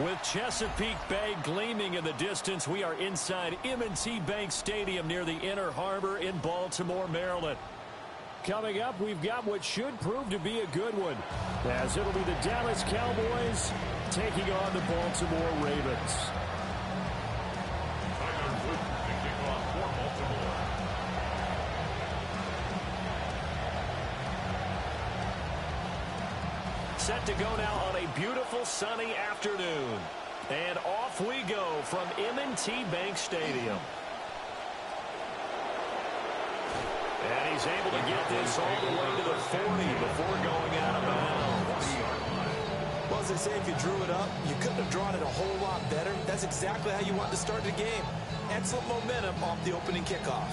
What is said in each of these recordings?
With Chesapeake Bay gleaming in the distance, we are inside M&T Bank Stadium near the Inner Harbor in Baltimore, Maryland. Coming up, we've got what should prove to be a good one, as it'll be the Dallas Cowboys taking on the Baltimore Ravens. Set to go now on a beautiful sunny afternoon. And off we go from M&T Bank Stadium. And he's able to get this all the way to the 40 before going out of bounds. Well, as they say, if you drew it up, you couldn't have drawn it a whole lot better. That's exactly how you want to start the game. Excellent momentum off the opening kickoff.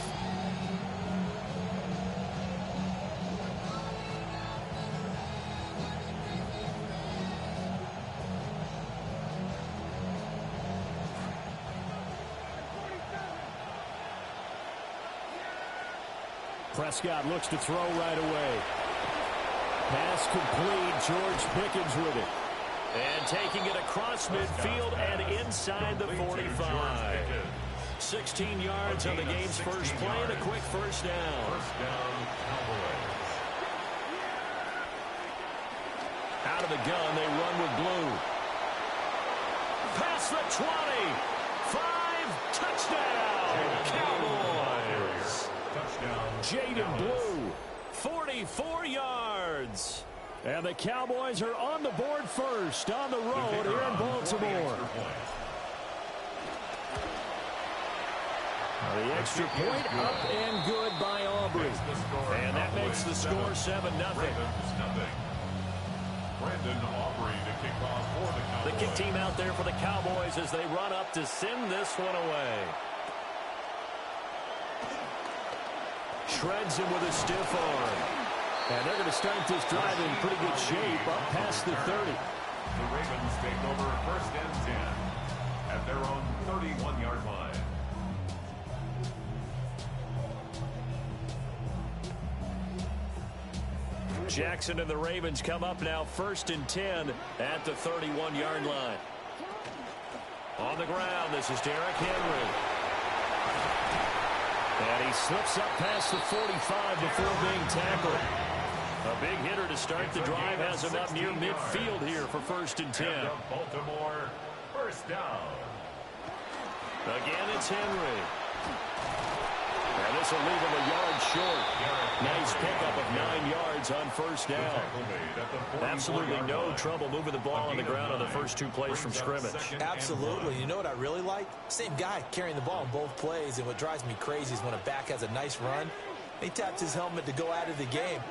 Prescott looks to throw right away. Pass complete. George Pickens with it. And taking it across midfield and inside the 45. 16 yards on the game's first play and a quick first down. Out of the gun, they run with blue. Past the 20. 5, touchdown, Cowboys. Jaden Blue, 44 yards. And the Cowboys are on the board first on the road here in Baltimore. The extra point up and good by Aubrey. And that makes the score 7-0. Brandon Aubrey to kick off for the Cowboys. The kick team out there for the Cowboys as they run up to send this one away. Shreds him with a stiff arm. And they're going to start this drive in pretty good shape up past the 30. The Ravens take over first and 10 at their own 31-yard line. Jackson and the Ravens come up now first and 10 at the 31-yard line. On the ground, this is Derrick Henry. And he slips up past the 45 before being tackled. A big hitter to start the drive has him up near midfield here for first and 10. Baltimore, first down. Again, it's Henry. And this will leave him a yard short. Nice pickup of 9 yards on first down. Absolutely no trouble moving the ball on the ground on the first 2 plays from scrimmage. Absolutely. You know what I really like? Same guy carrying the ball in both plays, and what drives me crazy is when a back has a nice run, he taps his helmet to go out of the game.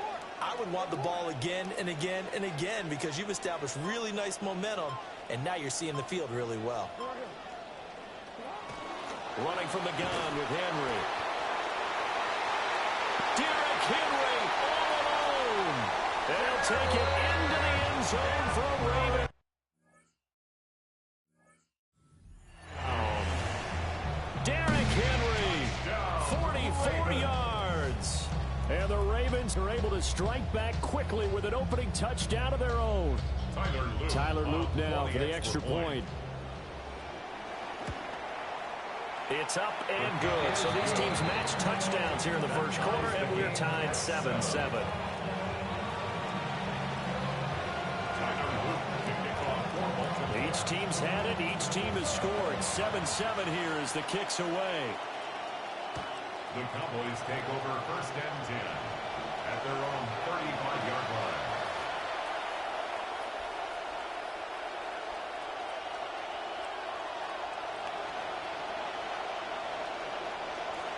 I would want the ball again and again and again because you've established really nice momentum, and now you're seeing the field really well. Running from the gun with Henry. Derrick Henry all alone. They'll take it into the end zone for a Raven. Derrick Henry, 44 yards. And the Ravens are able to strike back quickly with an opening touchdown of their own. Tyler Luke now for the extra point. It's up and good. So these teams match touchdowns here in the first quarter, and we're tied 7-7. Each team's had it. Each team has scored. 7-7 here as the kick's away. The Cowboys take over first and 10 at their own 35-yard line.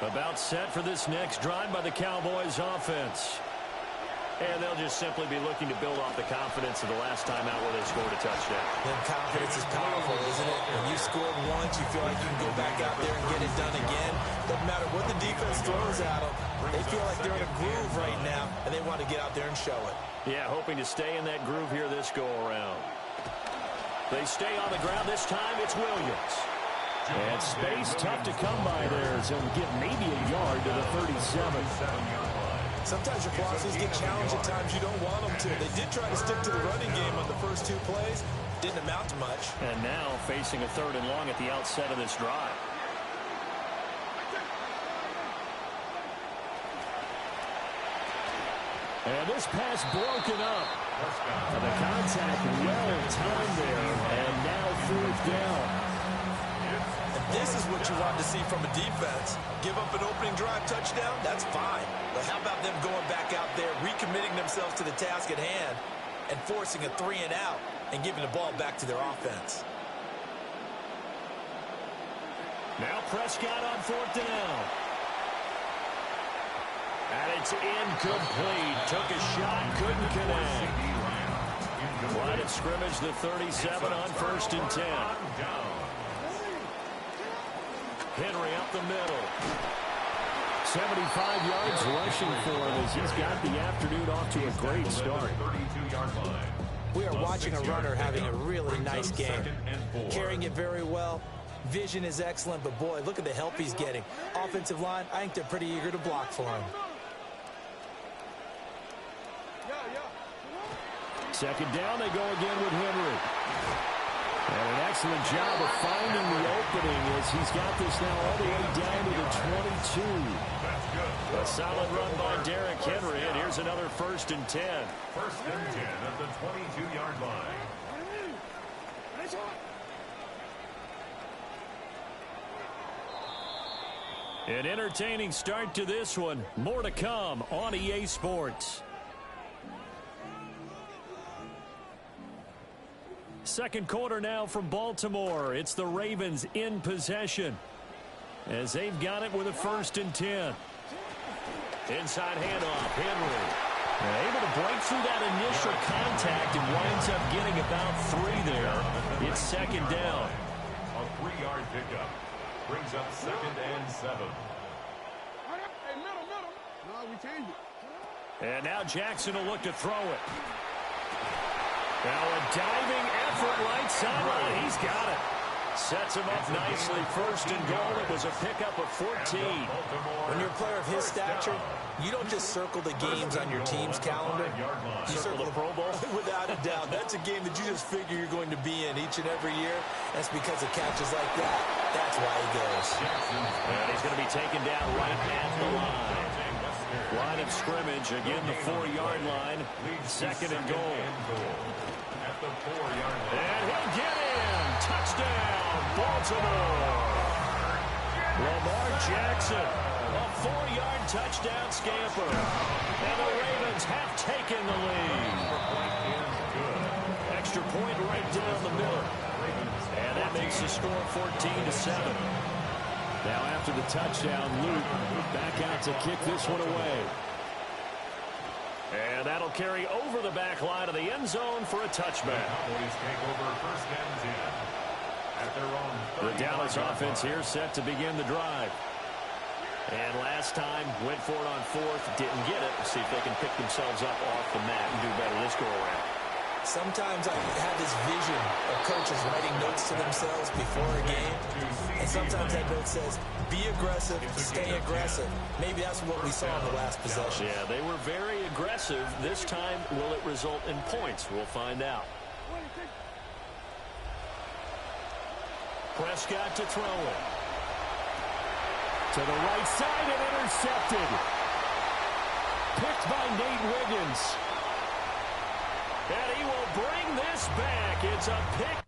About set for this next drive by the Cowboys offense. And they'll just simply be looking to build off the confidence of the last time out where they scored a touchdown. Then confidence is powerful, isn't it? When you scored once, you feel like you can go back out there and get it done again. Doesn't matter what the defense throws at them. They feel like they're in a groove right now, and they want to get out there and show it. Yeah, hoping to stay in that groove here this go-around. They stay on the ground. This time it's Williams. And space tough to come by there, so he'll get maybe a yard to the 37. Sometimes your process get challenged at times you don't want them to. They did try to stick to the running game on the first 2 plays. Didn't amount to much. And now facing a 3rd and long at the outset of this drive. And this pass broken up. And the contact well timed there. And now 4th down. And this is what you want to see from a defense. Give up an opening drive touchdown, that's fine. But how about them going back out there, recommitting themselves to the task at hand, and forcing a 3 and out, and giving the ball back to their offense. Now Prescott on 4th down. And it's incomplete. Took a shot, couldn't connect. Line of scrimmage, the 37 on 1st and 10. Henry up the middle. 75 yards rushing for him as he's got the afternoon off to a great start. We are watching a runner having a really nice game. Carrying it very well. Vision is excellent, but boy, look at the help he's getting. Offensive line, I think they're pretty eager to block for him. 2nd down, they go again with Henry. And an excellent job of finding the opening as he's got this now all the way down to the 22. A solid run by Derrick Henry, and here's another 1st and 10. 1st and 10 at the 22-yard line. An entertaining start to this one. More to come on EA Sports. 2nd quarter now from Baltimore. It's the Ravens in possession as they've got it with a 1st and 10. Inside handoff, Henry. They're able to break through that initial contact and winds up getting about 3 there. It's 2nd down. A 3-yard pickup brings up 2nd and 7. Hey, middle. No, we changed it. And now Jackson will look to throw it. Now a diving effort right sideline. He's got it. Sets him up nicely. 1st and goal. It was a pickup of 14. When you're a player of his stature, you don't just circle the games on your team's calendar. You circle the Pro Bowl. Without a doubt. That's a game that you just figure you're going to be in each and every year. That's because of catches like that. That's why he goes. And he's going to be taken down right at the line. Line of scrimmage. Again, the 4-yard line. 2nd and goal. At the 4-yard line. And he'll get in. Touchdown, Baltimore. Lamar Jackson, a 4-yard touchdown scamper. And the Ravens have taken the lead. Extra point right down the middle. And that makes the score 14-7. Now after the touchdown, Luke back out to kick this one away. And that'll carry over the back line of the end zone for a touchback. Cowboys take over 1st and 10 at their own. The Dallas offense here set to begin the drive. And last time went for it on 4th, didn't get it. See if they can pick themselves up off the mat and do better this go around. Sometimes I have this vision of coaches writing notes to themselves before a game. And sometimes that note says, be aggressive, stay aggressive. Maybe that's what we saw in the last possession. Yeah, they were very aggressive. This time, will it result in points? We'll find out. Prescott to throw it. To the right side and intercepted. Picked by Nate Wiggins. And he will bring this back. It's a pick.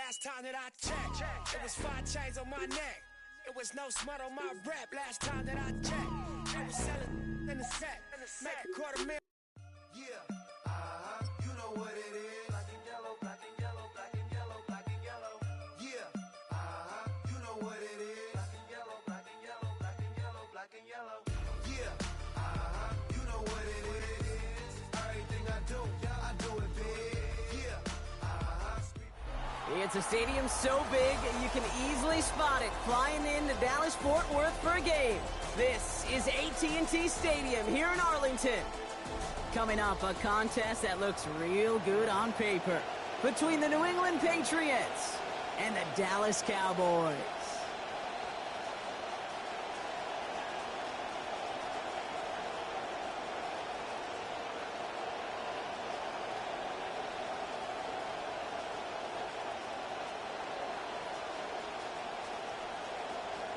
Last time that I checked, it was 5 chains on my neck. It was no smut on my rep. Last time that I checked, I was selling in the set. Make a $250,000. Yeah, you know what it is. Black and yellow, black and yellow, black and yellow, black and yellow. Yeah, you know what it is. Black and yellow, black and yellow, black and yellow, black and yellow. Yeah, you know what it is. Everything I do it big. Yeah, It's a stadium so big you can easily spot it flying into Dallas-Fort Worth for a game. This is AT&T Stadium here in Arlington. Coming up, a contest that looks real good on paper between the New England Patriots and the Dallas Cowboys.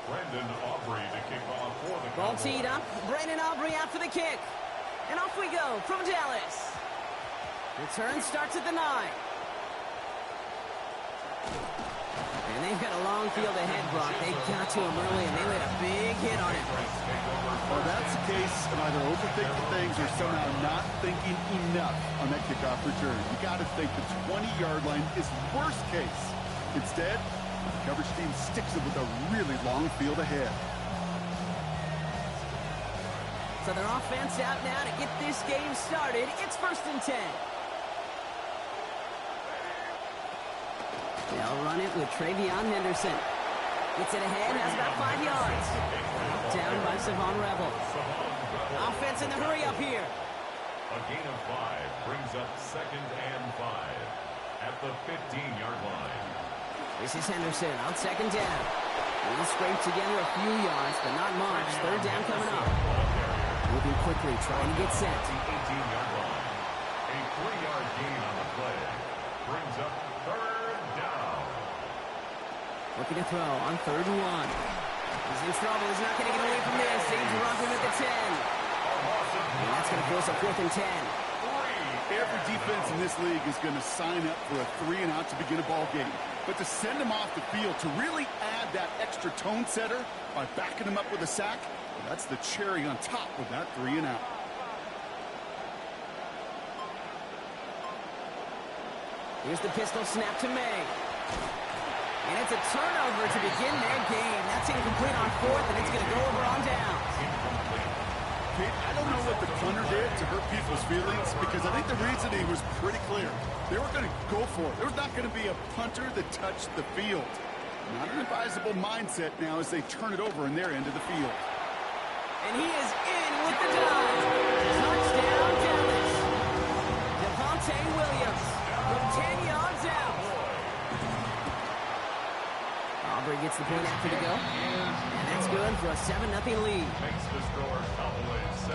Brendan Aubrey to kick off for the Ball Cowboys. teed up. Brandon Aubrey out for the kick. And off we go from Dallas. Return starts at the 9. And they've got a long field ahead, Brock. They got to him early, and they laid a big hit on him. Well, that's the case of either overthinking things or somehow not thinking enough on that kickoff return. You got to think the 20-yard line is worst case. Instead, the coverage team sticks it with a really long field ahead. So their offense out now to get this game started. It's 1st and 10. They'll run it with Travion Henderson. Gets it ahead, has about 5 yards. Down by Savon Rebel. Offense in the hurry up here. A gain of 5 brings up 2nd and 5 at the 15-yard line. This is Henderson on 2nd down. He'll scrape together a few yards, but not much. 3rd down coming up. Moving quickly, trying to get set. The 18-yard line. A 3-yard gain on the play brings up 3rd down. Looking to throw on 3rd and 1. He's in trouble. He's not going to get away from this. He's rubbing at the 10. And that's going to force a 4th and 10. Every defense in this league is going to sign up for a 3-and-out to begin a ball game. But to send them off the field, to really add that extra tone setter by backing them up with a sack, that's the cherry on top of that 3-and-out. Here's the pistol snap to May. And it's a turnover to begin their game. That's incomplete on 4th, and it's going to go over on down. I don't know what the punter did to hurt people's feelings, because I think the reasoning was pretty clear. They were going to go for it. There was not going to be a punter that touched the field. Not an advisable mindset now as they turn it over in their end of the field. And he is in with the dive. Touchdown, Dallas. Devontae Williams from 10 yards out. Aubrey gets the point after to go. And that's good for a 7-0 lead. Makes the score Cowboys 7,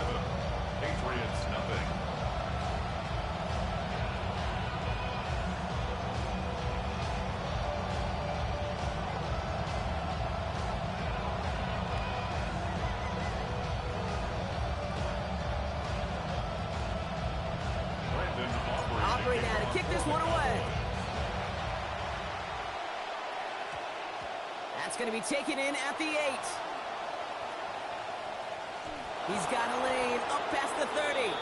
Patriots nothing. Aubrey now to kick this one away. That's going to be taken in at the 8. He's got a lane up past the 30.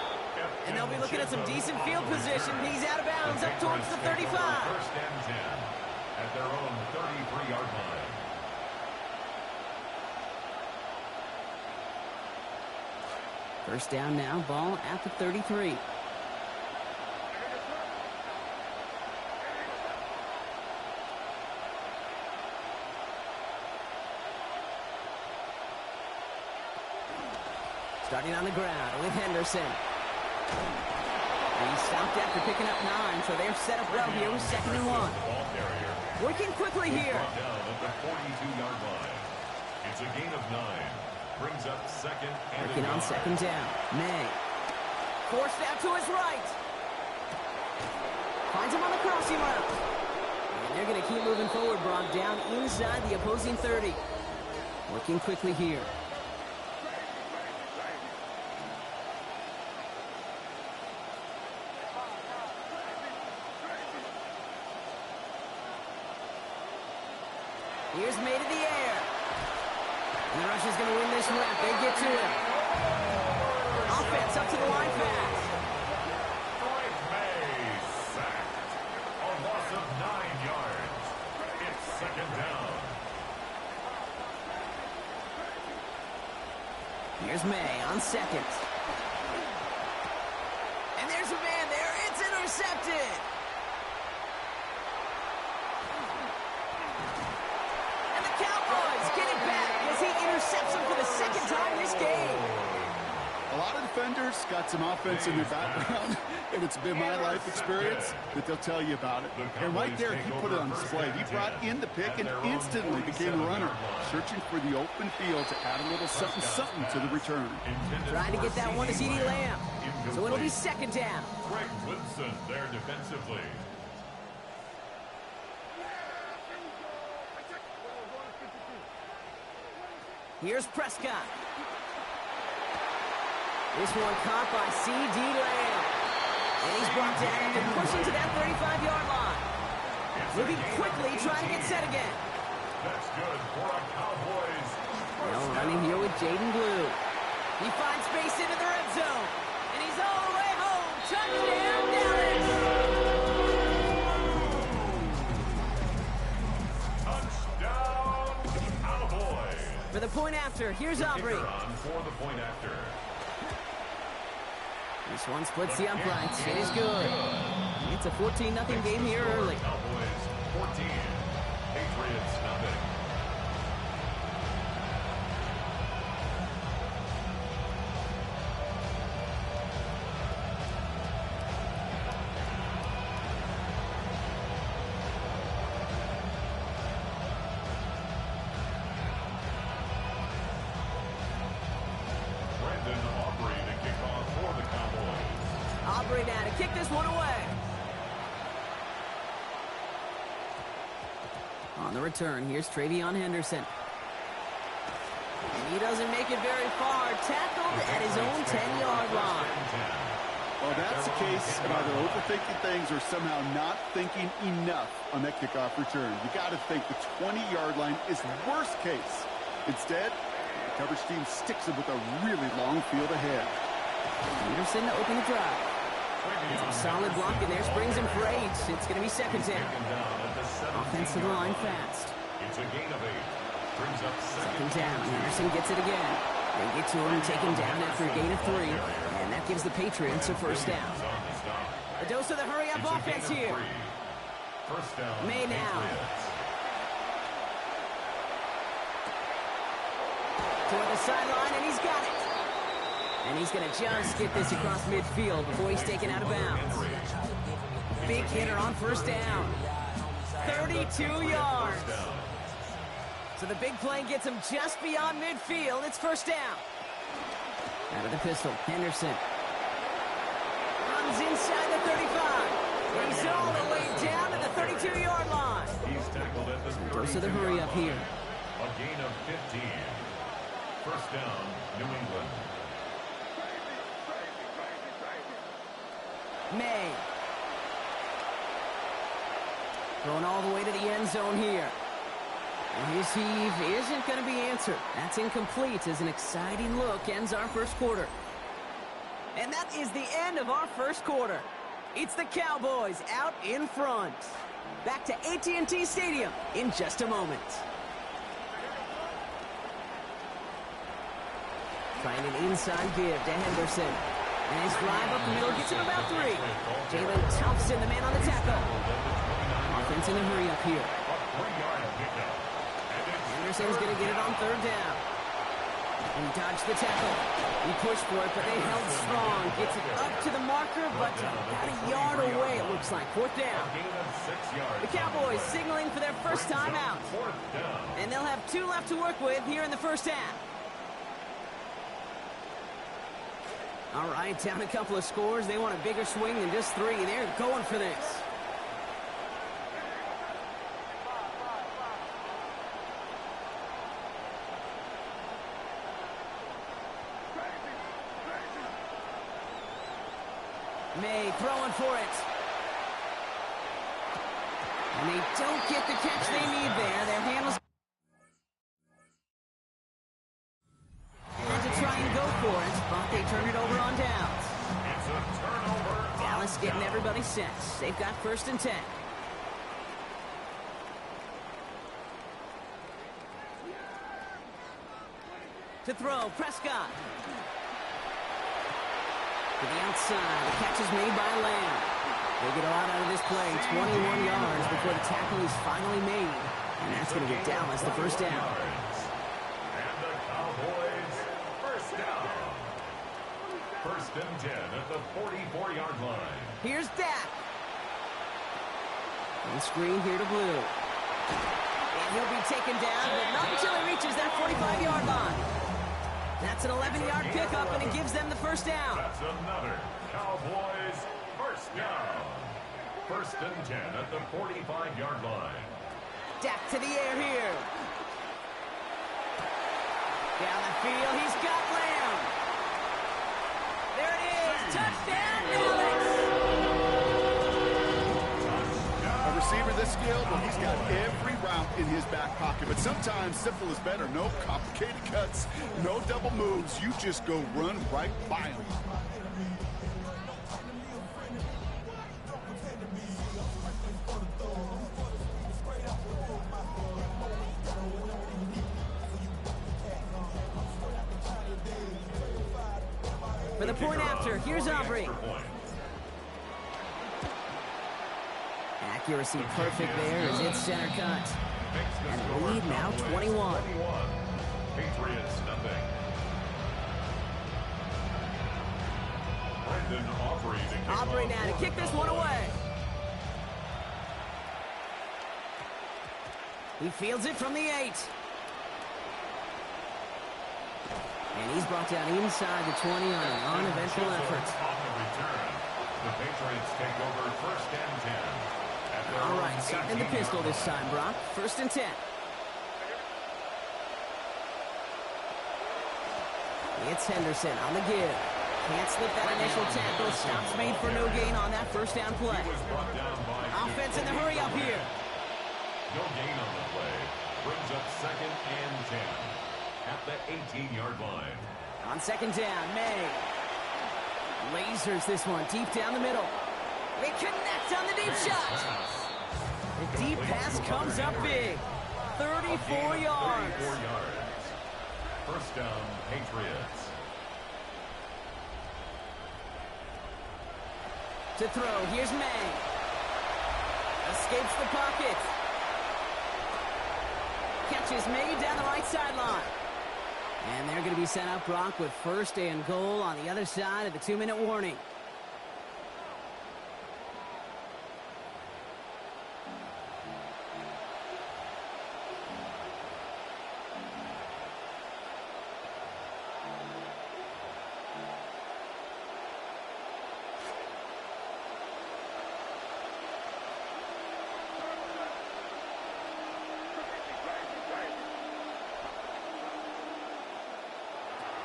And they'll be looking at some decent field position. He's out of bounds up towards the 35. 1st and 10 at their own 33-yard line. First down now, ball at the 33. Starting on the ground with Henderson. And he stopped after picking up 9, so they're set up well here with 2nd and 1. Working quickly here. Down at the 42-yard line. It's a gain of 9. Brings up 2nd and Working on 2nd down. May. Forced out to his right. Finds him on the crossing route. And they're going to keep moving forward, Brock, down inside the opposing 30. Working quickly here. Here's May to the air. And the Russians going to win this rep. They get to it. Offense up to the line fast. Frank May sacked. A loss of 9 yards. It's second down. Here's May on second. And there's a man there. It's intercepted. And the Cowboys get it back as he intercepts him for the second time this game. A lot of defenders got some offense in their background, and it's been my life experience that they'll tell you about it. And right there, he put it on display. He brought in the pick and instantly became a runner, searching for the open field to add a little something to the return. Trying to get that one to CeeDee Lamb. So it'll be second down. Greg Woodson there defensively. Here's Prescott. This one caught by CeeDee Lamb. And he's brought down and pushing to that 35-yard line. Moving quickly, trying to get set again. That's good for a Cowboys. Now running here with Jaden Blue. He finds space into the red zone. And he's all the way home. Touchdown, Dallas! Touchdown, Cowboys. For the point after, here's Aubrey. For the point after. This one splits the uprights. It is good. It's a 14-0 game here early. Cowboys 14. Patriots nothing. Aubrey now to kick this one away. On the return, here's Travion Henderson. And he doesn't make it very far. Tackled at his own 10-yard line. Well, that's the case. Either overthinking things or somehow not thinking enough on that kickoff return. You got to think the 20-yard line is worst case. Instead, the coverage team sticks him with a really long field ahead. Henderson to open the drive. It's a solid block in there. Springs him for 8. It's going to be second down. Offense to the line fast. It's a gain of 8. Brings up second down. Henderson gets it again. They get to him, take him down after a gain of 3. And that gives the Patriots a first down. A dose of the hurry-up offense here. First down. May now. Toward the sideline, and he's got it. And he's going to just get this across midfield before he's taken out of bounds. Big hitter on first down. 32 yards. So the big play gets him just beyond midfield. It's first down. Out of the pistol, Henderson. Runs inside the 35. He's all the way down to the 32-yard line. He's tackled at the 30. Dose of the hurry up here. A gain of 15. First down, New England. May. Going all the way to the end zone here. And his heave isn't going to be answered. That's incomplete as an exciting look ends our first quarter. And that is the end of our first quarter. It's the Cowboys out in front. Back to AT&T Stadium in just a moment. Trying an inside give to Henderson. And his drive up the middle gets him about 3. Jalen Thompson, the man on the tackle. Offense in the hurry up here. Henderson's going to get it on third down. He dodged the tackle. He pushed for it, but they held strong. Gets it up to the marker, but about a yard away, it looks like. Fourth down. The Cowboys signaling for their first time out. And they'll have 2 left to work with here in the first half. All right, down a couple of scores. They want a bigger swing than just 3. They're going for this. May throwing for it. And they don't get the catch they need there. Their handles sets. They've got 1st and 10. To throw, Prescott. To the outside, the catch is made by Lamb. They get a lot out of this play, 21 yards before the tackle is finally made. And that's going to get Dallas the 1st down. And the Cowboys, 1st down. 1st and 10 at the 44-yard line. Here's Dak. On screen here to Blue. And he'll be taken down, but not until he reaches that 45-yard line. That's an 11-yard pickup, and it gives them the 1st down. That's another Cowboys 1st down. 1st and 10 at the 45-yard line. Dak to the air here. Down the field, he's got Lamb. There it is, touchdown, Dallas. A receiver this skilled, well, he's got every route in his back pocket. But sometimes simple is better. No complicated cuts, no double moves. You just go run right by him. For the point after, here's Aubrey. Accuracy perfect there as it's center cut. And the lead now 21. Patriots nothing. Brendan Aubrey now to kick this one away. He fields it from the 8. And he's brought down inside the 20 on an uneventful effort. The Patriots take over 1st and 10. All right, starting in the pistol this time, Brock. 1st and 10. It's Henderson on the give. Can't slip that initial tackle. Stops made for no gain on that 1st down play. Offense in the hurry up here. No gain on the play. Brings up 2nd and 10 at the 18-yard line. On 2nd down, May. Lasers this one deep down the middle. They connect on the deep shot. The deep pass comes up big. 34 yards. 34 yards. 1st down, Patriots. To throw, here's May. Escapes the pocket. Catches made down the right sideline. And they're going to be sent up, Brock, with 1st and goal on the other side of the 2-minute warning.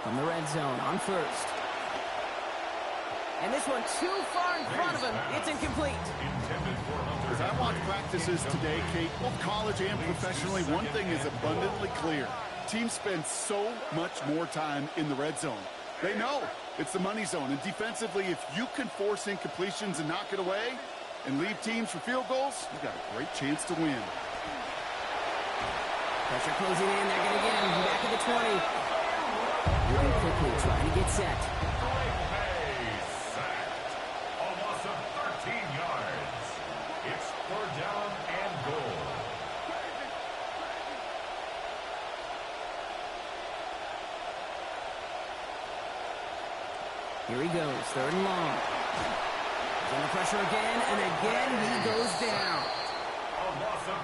From the red zone on 1st. And this one too far in front of him. It's incomplete. As I watch practices today, Kate, both college and professionally, one thing is abundantly clear. Teams spend so much more time in the red zone. They know it's the money zone. And defensively, if you can force incompletions and knock it away and leave teams for field goals, you've got a great chance to win. Pressure closing in. They're going to get him back at the 20. Moving quickly, trying to get set. Sacked. A loss of 13 yards. It's 4th down and goal. Here he goes, 3rd and long. Under pressure again, and again he goes down.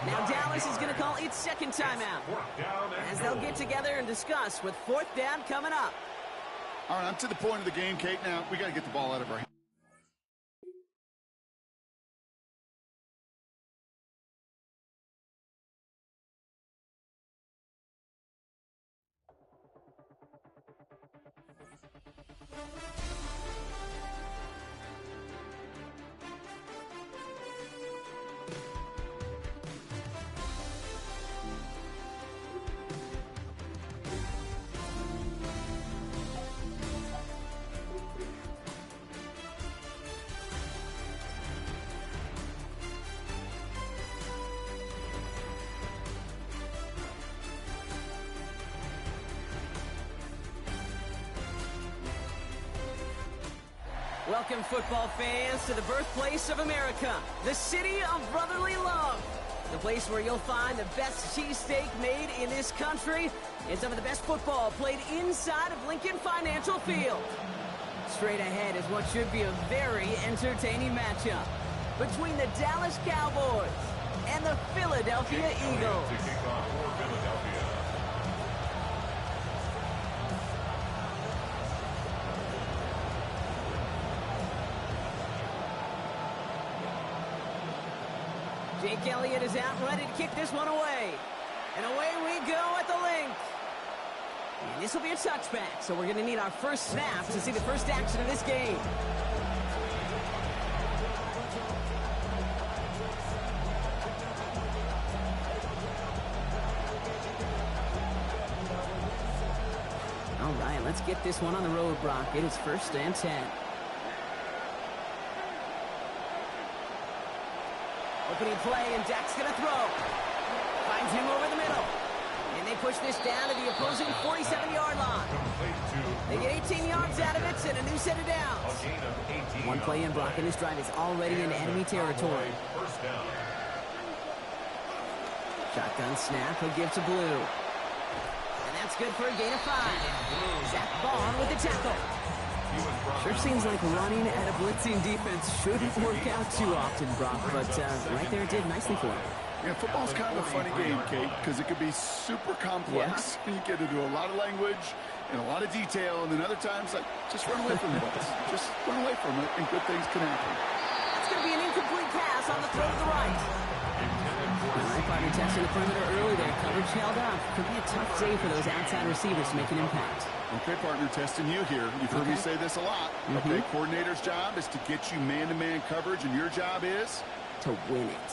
Now Dallas is going to call its 2nd timeout, as they'll get together and discuss with 4th down coming up. All right, I'm to the point of the game, Kate. Now we got to get the ball out of our hands. Welcome, football fans, to the birthplace of America, the city of brotherly love. The place where you'll find the best cheesesteak made in this country and some of the best football played inside of Lincoln Financial Field. Straight ahead is what should be a very entertaining matchup between the Dallas Cowboys and the Philadelphia Eagles. To kick off for Philadelphia. Jake Elliott is out and ready to kick this one away. And away we go at the link. And this will be a touchback, so we're going to need our first snap to see the first action of this game. All right, let's get this one on the road, Brock. It is 1st and 10. Opening play, and Dak's going to throw. Finds him over the middle. And they push this down to the opposing 47-yard line. They get 18 yards out of it and a new set of downs. One play in, Brock, and this drive is already into enemy territory. Shotgun snap, he'll give to Blue. And that's good for a gain of 5. Zach Bond with the tackle. Sure seems like running at a blitzing defense shouldn't work out too often, Brock, but right there it did nicely for him. Yeah, football's kind of a funny game, Kate, because it can be super complex. Yeah. You get into a lot of language and a lot of detail, and then other times, like, just run away from the blitz. Just run away from it, and good things can happen. It's going to be an incomplete pass on the throw to the right. All right, partner testing the perimeter early there. Coverage held up. Could be a tough day for those outside receivers to make an impact. Okay, partner, testing you here. You've heard me say this a lot. Okay, coordinator's job is to get you man-to-man coverage, and your job is? To win it.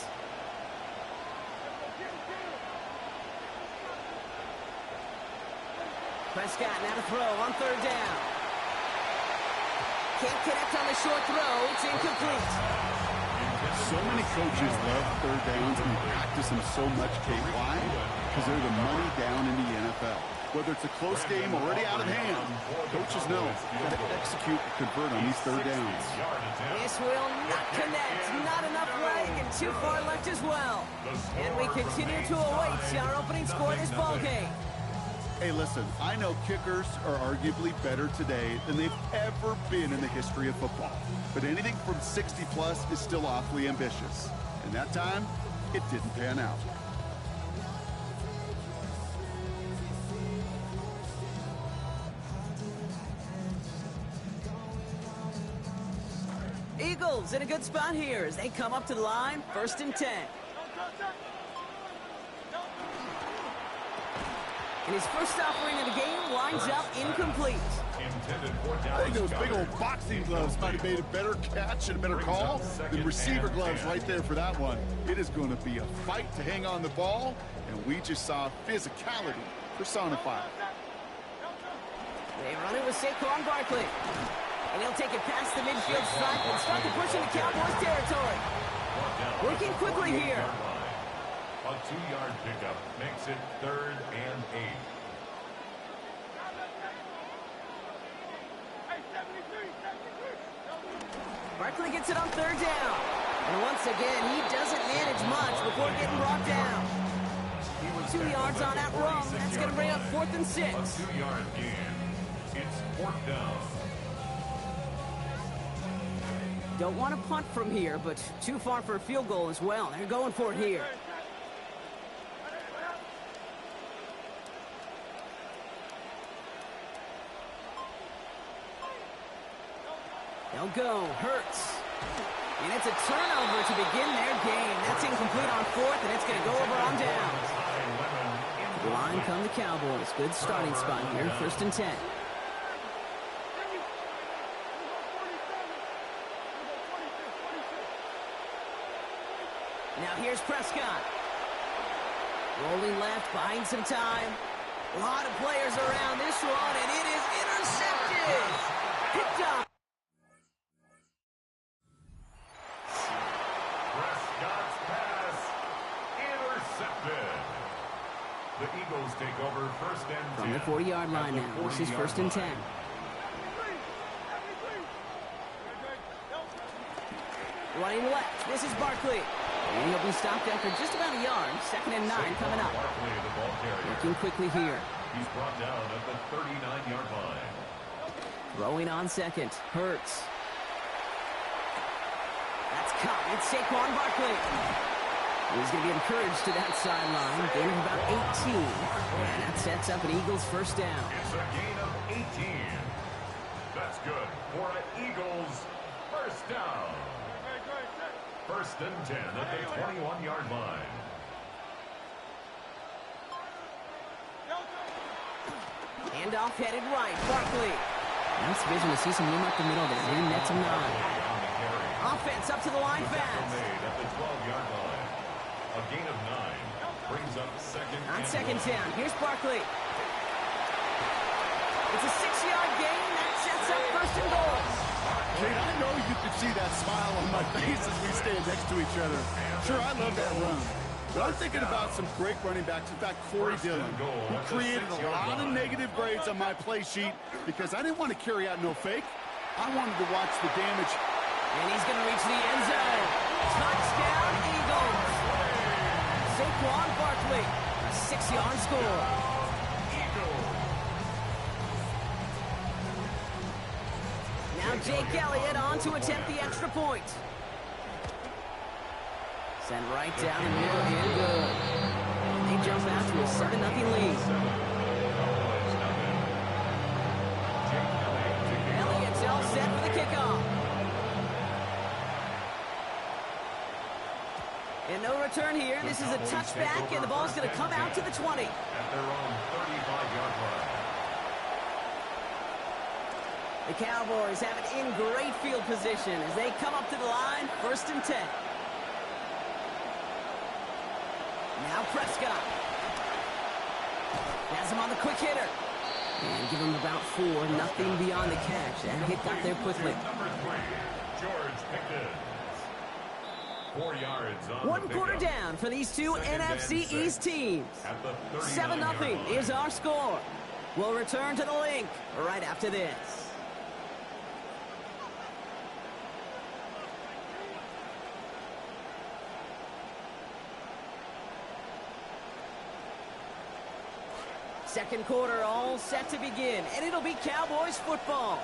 Prescott now to throw on 3rd down. Can't connect on the short throw. It's incomplete. So many coaches love 3rd downs and practice them so much, Kate. Why? Because they're the money down in the NFL. Whether it's a close game already out of hand, coaches know you've got to execute and convert on these 3rd downs. This will not connect. Not enough leg and too far left as well. And we continue to await our opening score of this ball game. Hey, listen, I know kickers are arguably better today than they've ever been in the history of football. But anything from 60-plus is still awfully ambitious. And that time, it didn't pan out. Eagles in a good spot here as they come up to the line, 1st and 10. And his first offering of the game winds up incomplete. I think those big old boxing gloves might have made a better catch and a better call than receiver gloves right there for that one. It is going to be a fight to hang on the ball, and we just saw physicality personified. They run it with Saquon Barkley. And he'll take it past the midfield stripe and start to push into Cowboys territory. Working quickly here. A 2-yard pickup makes it 3rd and 8. Barkley gets it on 3rd down. And once again, he doesn't manage much before getting brought down. 2 yards on that run. That's going to bring up 4th and 6. A 2-yard gain. It's 4th down. Don't want to punt from here, but too far for a field goal as well. They're going for it here. They'll go. Hurts. And it's a turnover to begin their game. That's incomplete on 4th, and it's going to go over on downs. Line come the Cowboys. Good starting spot here. 1st and 10. Now here's Prescott. Rolling left, buying some time. A lot of players around this one, and it is intercepted. Picked up. Prescott's pass intercepted. The Eagles take over 1st and 10. From the 40-yard line now. This is 1st and 10. Running left. This is Barkley. And he'll be stopped after just about a yard. 2nd and 9 coming up. Looking quickly here. He's brought down at the 39-yard line. Throwing on second. Hurts. That's caught. It's Saquon Barkley. He's going to be encouraged to that sideline. Gain of about 18. And that sets up an Eagles first down. It's a gain of 18. That's good for an Eagles first down. 1st and 10 at the 21-yard line. Handoff headed right. Barkley. Nice vision to see some room up the middle there. He nets him 9. Offense up to the line fast. Made at the 12-yard line. A gain of 9 brings up On second down. Here's Barkley. It's a 6-yard gain. That sets up 1st and goal. Kate, I know you could see that smile on my face as we stand next to each other. Sure, I love that run. But I'm thinking about some great running backs. In fact, Corey Dillon, who created a lot of negative grades on my play sheet because I didn't want to carry out no fake. I wanted to watch the damage. And he's going to reach the end zone. Touchdown, Eagles. Saquon Barkley, a 6-yard score. Now Jake Elliott on to attempt the extra point. Sent right down the middle and good. And they jump out to a 7-0 lead. Elliott's all set for the kickoff. And no return here. This is a touchback, and the ball's going to come out to the 20. At their own 35-yard line. The Cowboys have it in great field position as they come up to the line, 1st and 10. Now Prescott. Has him on the quick hitter. And give him about 4, nothing beyond the catch. That hit got there quickly. Number 3, George Pickens. 4 yards on 1 quarter down for these two NFC East teams. 7-0 is our score. We'll return to the link right after this. Second quarter all set to begin, and it'll be Cowboys football.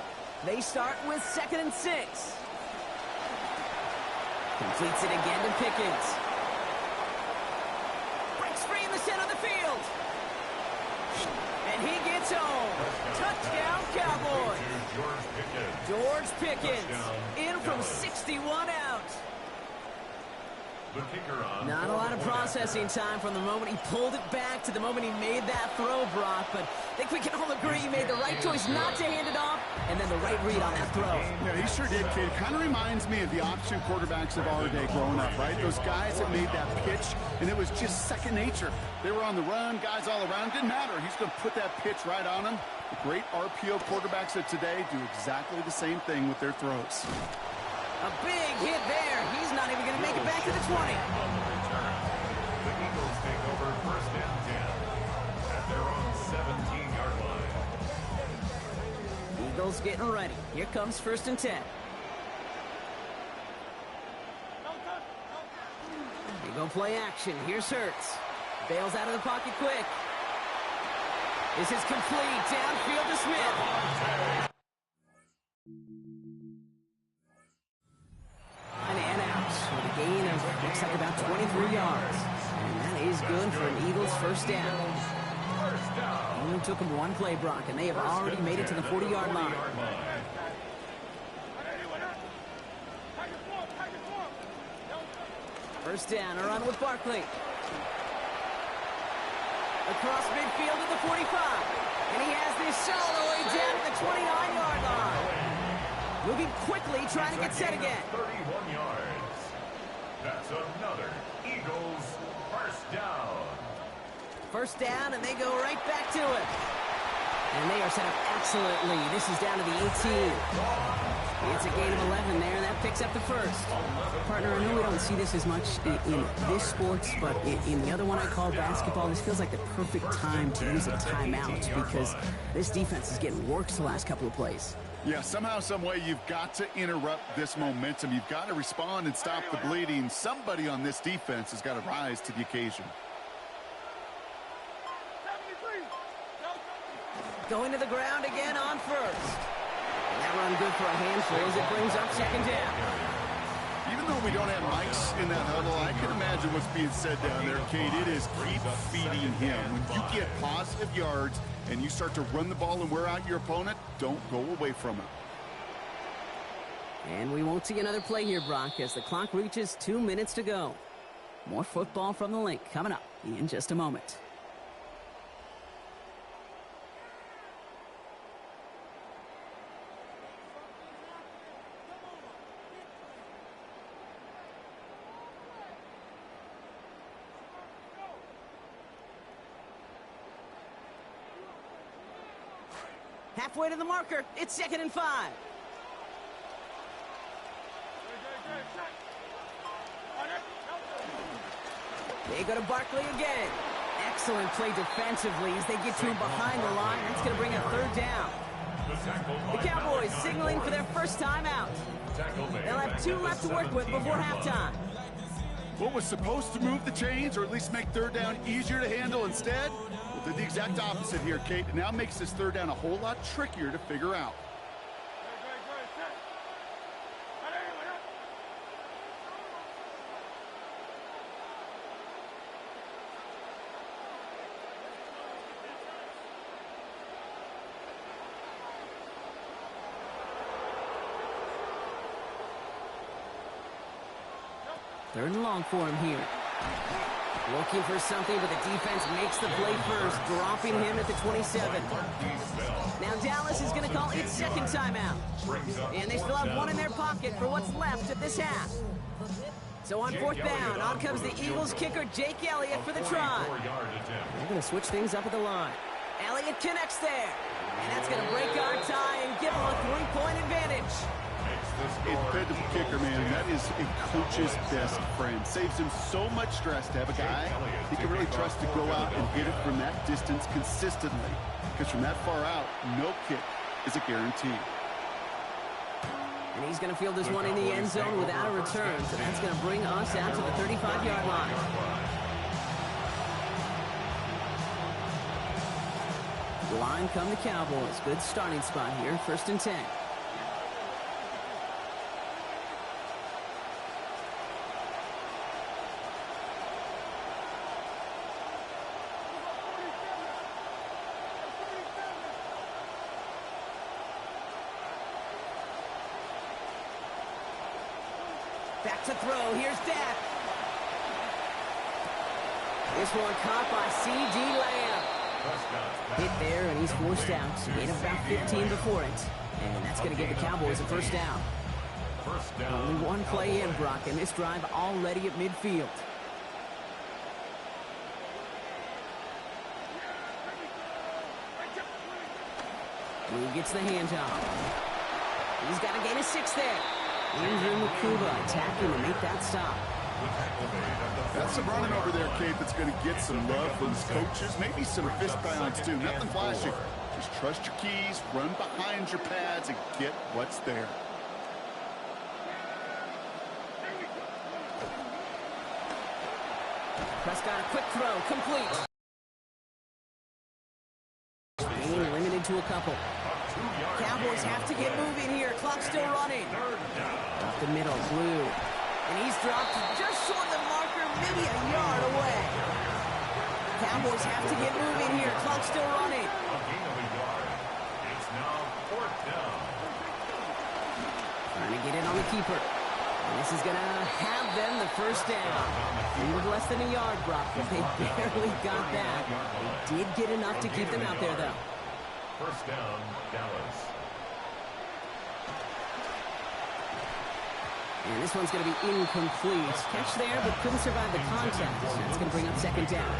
They start with 2nd and 6. Completes it again to Pickens. Breaks free in the center of the field. And he gets home. Touchdown, Cowboys. George Pickens in from 61 out. The kicker on. Not a lot of processing time from the moment he pulled it back to the moment he made that throw, Brock. But I think we can all agree he made the right choice not to hand it off, and then the right read on that throw. Yeah, he sure did, kid. Kind of reminds me of the option quarterbacks of our day growing up, right? Those guys that made that pitch, and it was just second nature. They were on the run, guys all around. Didn't matter. He's going to put that pitch right on them. The great RPO quarterbacks of today do exactly the same thing with their throws. A big hit there. He's not even going to make it back to the 20. The Eagles take over 1st and 10 at their own 17-yard line. Eagles getting ready. Here comes 1st and 10. They go play action. Here's Hurts. Bails out of the pocket quick. This is complete. Downfield to Smith. Gain of looks like about 23 yards. And that is good for an Eagles first down. Only took them 1 play, Brock, and they have already made it to the 40-yard line. First down, a run with Barkley. Across midfield to the 45. And he has this all the way down to the 29-yard line. Moving quickly, trying to get set again. 31 yards. That's another Eagles first down. First down, and they go right back to it. And they are set up excellently. This is down to the 18. It's a gain of 11 there, and that picks up the first. Partner, I know we don't see this as much in this sports, but in the other one I call basketball, this feels like the perfect time to use a timeout because this defense is getting worked the last couple of plays. Yeah, somehow, some way, you've got to interrupt this momentum. You've got to respond and stop the bleeding. Somebody on this defense has got to rise to the occasion. Going to the ground again on first. And that run good for a handful as it brings up second down. Even though we don't have mics in that huddle, I can imagine what's being said down there, Kate. It is keep feeding him. When you get positive yards and you start to run the ball and wear out your opponent, don't go away from it. And we won't see another play here, Brock, as the clock reaches 2 minutes to go. More football from the link coming up in just a moment. Halfway to the marker. It's 2nd and 5. They go to Barkley again. Excellent play defensively as they get to him behind the line. That's going to bring a 3rd down. The Cowboys signaling for their first time out. They'll have 2 left to work with before halftime. What was supposed to move the chains or at least make 3rd down easier to handle instead? Well, did the exact opposite here, Kate. It now makes this 3rd down a whole lot trickier to figure out. Third and long for him here. Looking for something, but the defense makes the play first, dropping him at the 27. Now Dallas is going to call its 2nd timeout. And they still have 1 in their pocket for what's left of this half. So on 4th down, on comes the Eagles kicker, Jake Elliott, for the try. They're going to switch things up at the line. Elliott connects there. And that's going to break our tie and give him a 3-point advantage. A dependable kicker, man. That is a coach's best friend. Saves him so much stress to have a guy he can really trust to go out and hit it from that distance consistently. Because from that far out, no kick is a guarantee. And he's going to field this one in the end zone without a return. So that's going to bring us out to the 35-yard line. Line come the Cowboys. Good starting spot here. 1st and 10. Back to throw. Here's Dak. This one caught by C.D. Lamb. Hit there, and he's forced out. Gain of about 15 before it. And that's going to give the Cowboys a 1st down. Only 1 play in, Brock, and this drive already at midfield. Blue gets the handoff. He's got a gain of 6 there. Andrew Makuba attacking to make that stop. That's some running over there, Kate, that's going to get some love from his coaches. Maybe some fist pounds, too. Nothing flashy. Just trust your keys, run behind your pads, and get what's there. Prescott, a quick throw, complete. Being limited to a couple. Cowboys have to get moving here. Clock still running. Up the middle, Blue. And he's dropped just short of the marker, maybe a yard away. Cowboys have to get moving here. Clock still running. It's now 4th down. Trying to get it on the keeper. And this is going to have them the 1st down. A little less than a yard, Brock, but they barely got that. They did get enough to keep them out there, though. 1st down, Dallas. And this one's going to be incomplete. Catch there, but couldn't survive the contact. That's going to bring up 2nd down.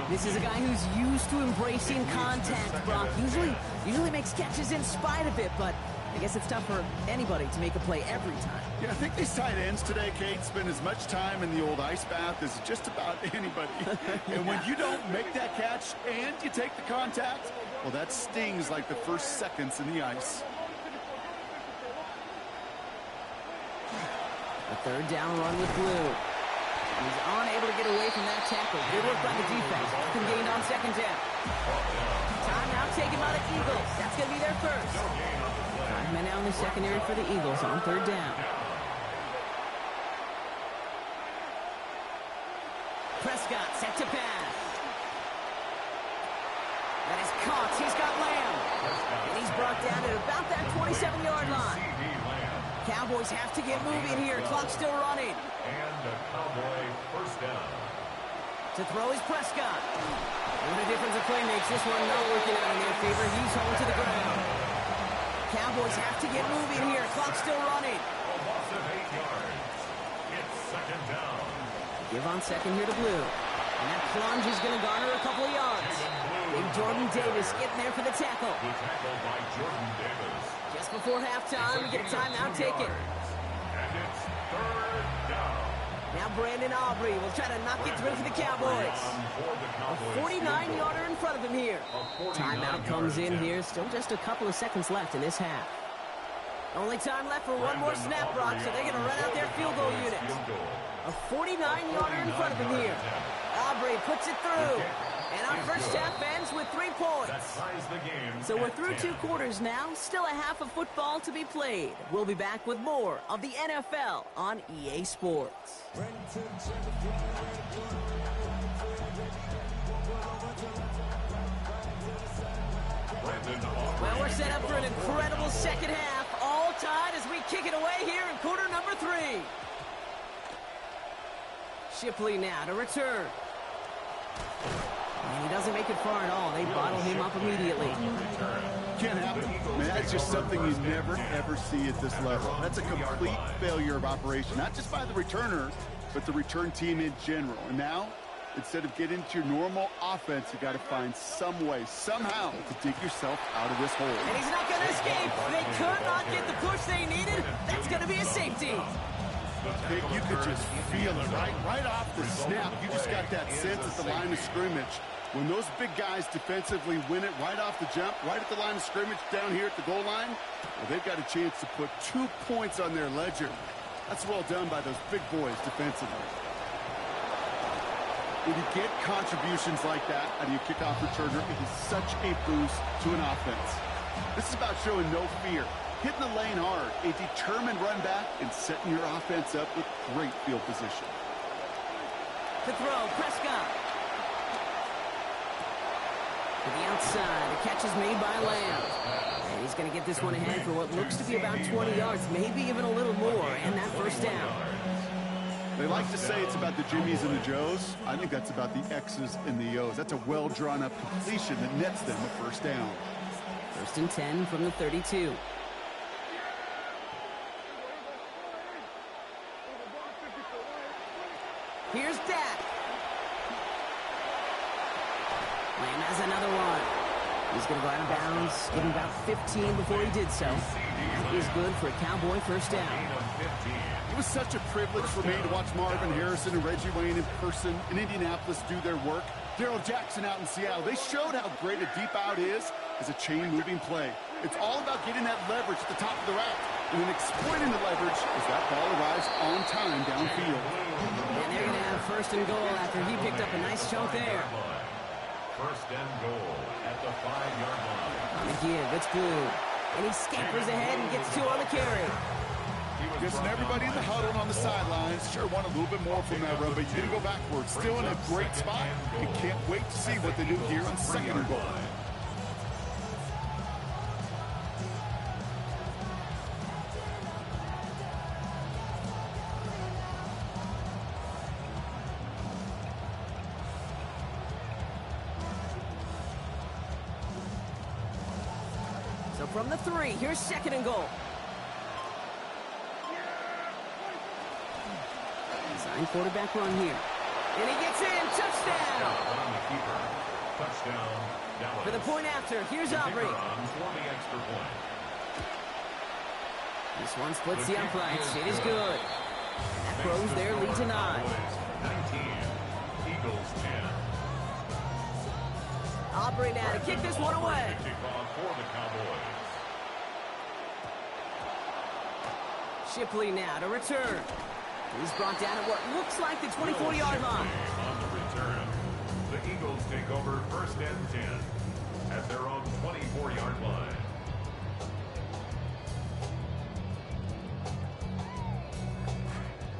This is a guy who's used to embracing contact, Brock. Usually makes catches in spite of it, but I guess it's tough for anybody to make a play every time. Yeah, I think these tight ends today, Kate, spend as much time in the old ice bath as just about anybody. And when you don't make that catch and you take the contact, well, that stings like the first seconds in the ice. A third down run with Blue. He's unable to get away from that tackle. Good work by the defense. Nothing gained on second down. Timeout taken by the Eagles. That's going to be their first. 5 men out in the secondary for the Eagles on third down. Prescott set to pass. That is caught. He's got Lamb. And he's brought down at about that 27-yard line. Cowboys have to get moving here. Clock's still running. And a Cowboy first down. To throw is Prescott. What a difference a play makes. This one not working out in their favor. He's home to the ground. Cowboys have to get moving here. Clock's still running. A loss of 8 yards. It's second down. Give on second here to Blue. And that plunge is going to garner a couple of yards. Big Jordan Davis getting there for the tackle. The tackle by Jordan Davis. Just before halftime, we get a timeout taken. And it's third down. Now Brandon Aubrey will try to knock it through for the Cowboys. A 49-yarder in front of him here. Timeout comes in here. Still just a couple of seconds left in this half. Only time left for one more snap, Brock, so they're going to run out their field goal unit. A 49-yarder in front of him here. Aubrey puts it through. And our first half ends with 3 points. So we're through 2 quarters now. Still a half of football to be played. We'll be back with more of the NFL on EA Sports. Well, we're set up for an incredible second half. All tied as we kick it away here in quarter number 3. Shipley now to return. And he doesn't make it far at all. They bottle him up immediately. Can't happen. Man, that's just something you never, ever see at this level. That's a complete failure of operation, not just by the returner, but the return team in general. And now, instead of getting into your normal offense, you got to find some way, somehow, to dig yourself out of this hole. And he's not going to escape. They could not get the push they needed. That's going to be a safety. You could just feel it, right off the snap. You just got that sense at the line of scrimmage. When those big guys defensively win it right off the jump, right at the line of scrimmage down here at the goal line, well, they've got a chance to put 2 points on their ledger. That's well done by those big boys defensively. When you get contributions like that out of your kickoff returner, it is such a boost to an offense. This is about showing no fear, hitting the lane hard, a determined run back, and setting your offense up with great field position. To throw, Prescott. To the outside, the catch is made by Lamb. And he's going to get this one ahead for what looks to be about 20 yards, maybe even a little more, and that first down. They like to say it's about the Jimmies and the Joes. I think that's about the X's and the O's. That's a well-drawn-up completion that nets them a first down. First and 10 from the 32. Here's Dak. Lamb has another one. He's going to go out of bounds, give him about 15 before he did so. That is good for a Cowboy first down. It was such a privilege for me to watch Marvin Harrison and Reggie Wayne in person in Indianapolis do their work. Darrell Jackson out in Seattle. They showed how great a deep out is as a chain-moving play. It's all about getting that leverage at the top of the route and then exploiting the leverage as that ball arrives on time downfield. And they're going to have first and goal after he picked up a nice chunk there. First and goal at the 5-yard line. On the give, it's Blue. And he scampers ahead and gets 2 on the carry. Guessing everybody in the huddle on the sidelines sure want a little bit more from that run, but you didn't go backwards. Still in a great spot. You can't wait to see what they do here on second and goal. So from the 3, here's second and goal. Design quarterback run here. And he gets in. Touchdown. Touchdown. For the point after, here's Aubrey. This one splits the uprights. It is good. That grows their lead to 9. 19. Eagles 10. Aubrey now to kick this one away. Kickoff for the Cowboys. Shipley now to return. He's brought down at what looks like the 24-yard line. On the return, the Eagles take over 1st and 10 at their own 24-yard line.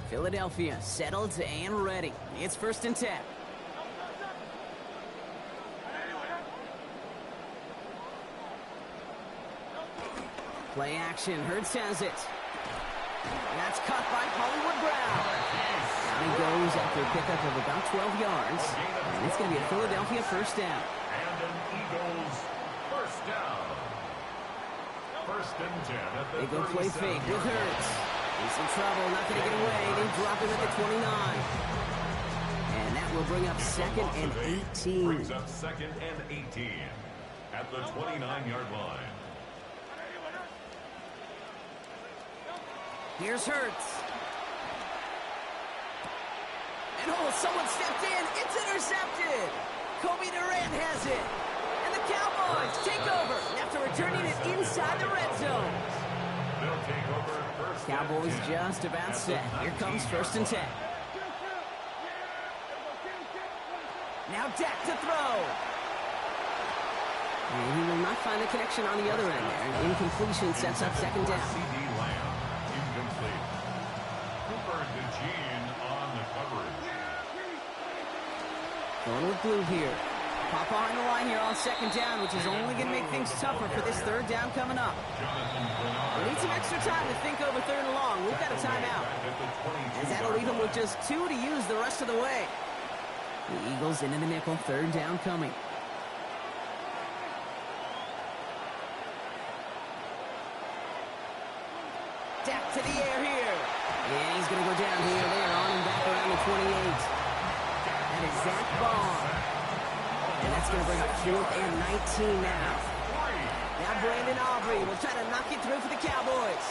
Philadelphia settled and ready. It's 1st and 10. Play action. Hurts has it. That's cut by Hollywood Brown. Down he goes after a pickup of about 12 yards. And it's going to be a Philadelphia 1st down. And an Eagles 1st down. 1st and 10 at the They go play fake with Hurts. He's in trouble, not going to get away. They drop him at the 29. And that will bring up 2nd and 18. Brings up 2nd and 18 at the 29-yard line. Here's Hurts. And oh, someone stepped in. It's intercepted. Kobe Durant has it. And the Cowboys take over after returning it inside the red zone. They'll take over 1st Cowboys and 10 just about set. Here comes 1st and 10. Now Dak to throw. And he will not find the connection on the other end there. An incompletion sets up 2nd down. CD Lamb, incomplete. Cooper DeJean on the coverage. Going with blue here. Pop behind the line here on 2nd down, which is only going to make things tougher for this 3rd down coming up. We need some extra time to think over 3rd and long. We've got a timeout. As that'll leave him with just 2 to use the rest of the way. The Eagles into the nickel. 3rd down coming. Dak to the air here. And he's going to go down here. They are on him back around the 28. That is Zach Bond. And that's going to bring up 4th and 19 now. Now Brandon Aubrey will try to knock it through for the Cowboys.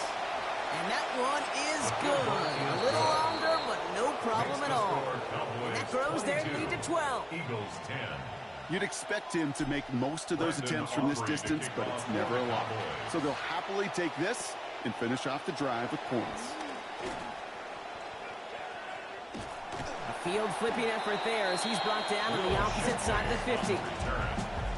And that one is good. A little longer, but no problem at all. And that grows their lead to 12. Eagles 10. You'd expect him to make most of those attempts from this distance, but it's never a lot. So they'll happily take this and finish off the drive with points. A field flipping effort there as he's brought down on the opposite side of the 50.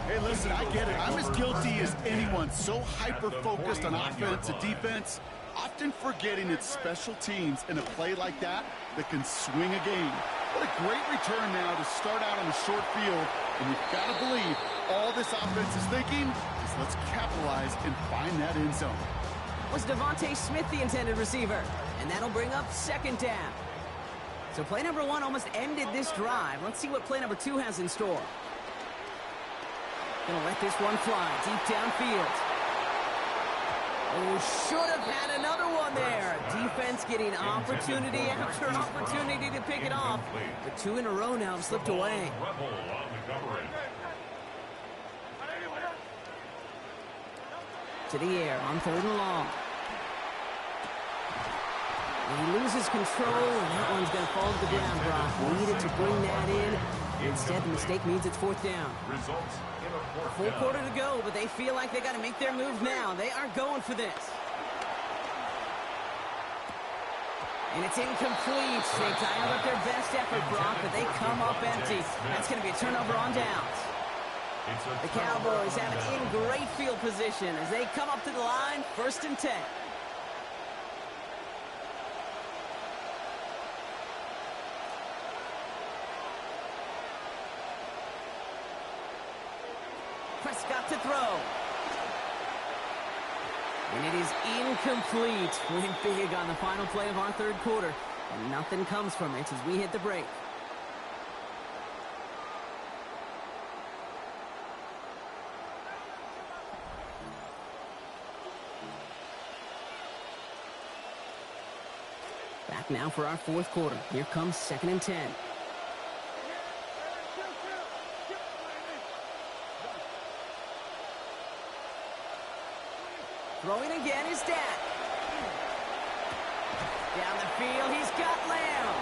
Hey, listen, I get it. I'm as guilty as anyone. So hyper-focused on offense and defense, often forgetting it's special teams in a play like that that can swing a game. What a great return now to start out on a short field. And you've got to believe all this offense is thinking is let's capitalize and find that end zone. Was Devontae Smith the intended receiver? And that'll bring up 2nd down. So play number 1 almost ended this drive. Let's see what play number 2 has in store. Gonna let this one fly deep downfield. Oh, should have had another one there. Defense getting opportunity after opportunity to pick it off. But 2 in a row now have slipped away. To the air on 3rd and long. And he loses control, and that one's going to fall to the ground, Brock. Needed to bring that in. Instead, the mistake means it's 4th down. Full quarter to go, but they feel like they got to make their move now. They are going for this. And it's incomplete. They dialed up their best effort, Brock, but they come up empty. That's going to be a turnover on downs. The Cowboys have it in great field position as they come up to the line, 1st and 10. Prescott to throw. And it is incomplete. Went big on the final play of our 3rd quarter. And nothing comes from it as we hit the break. Back now for our 4th quarter. Here comes 2nd and 10. Throwing again is Dak. Down the field, he's got Lamb.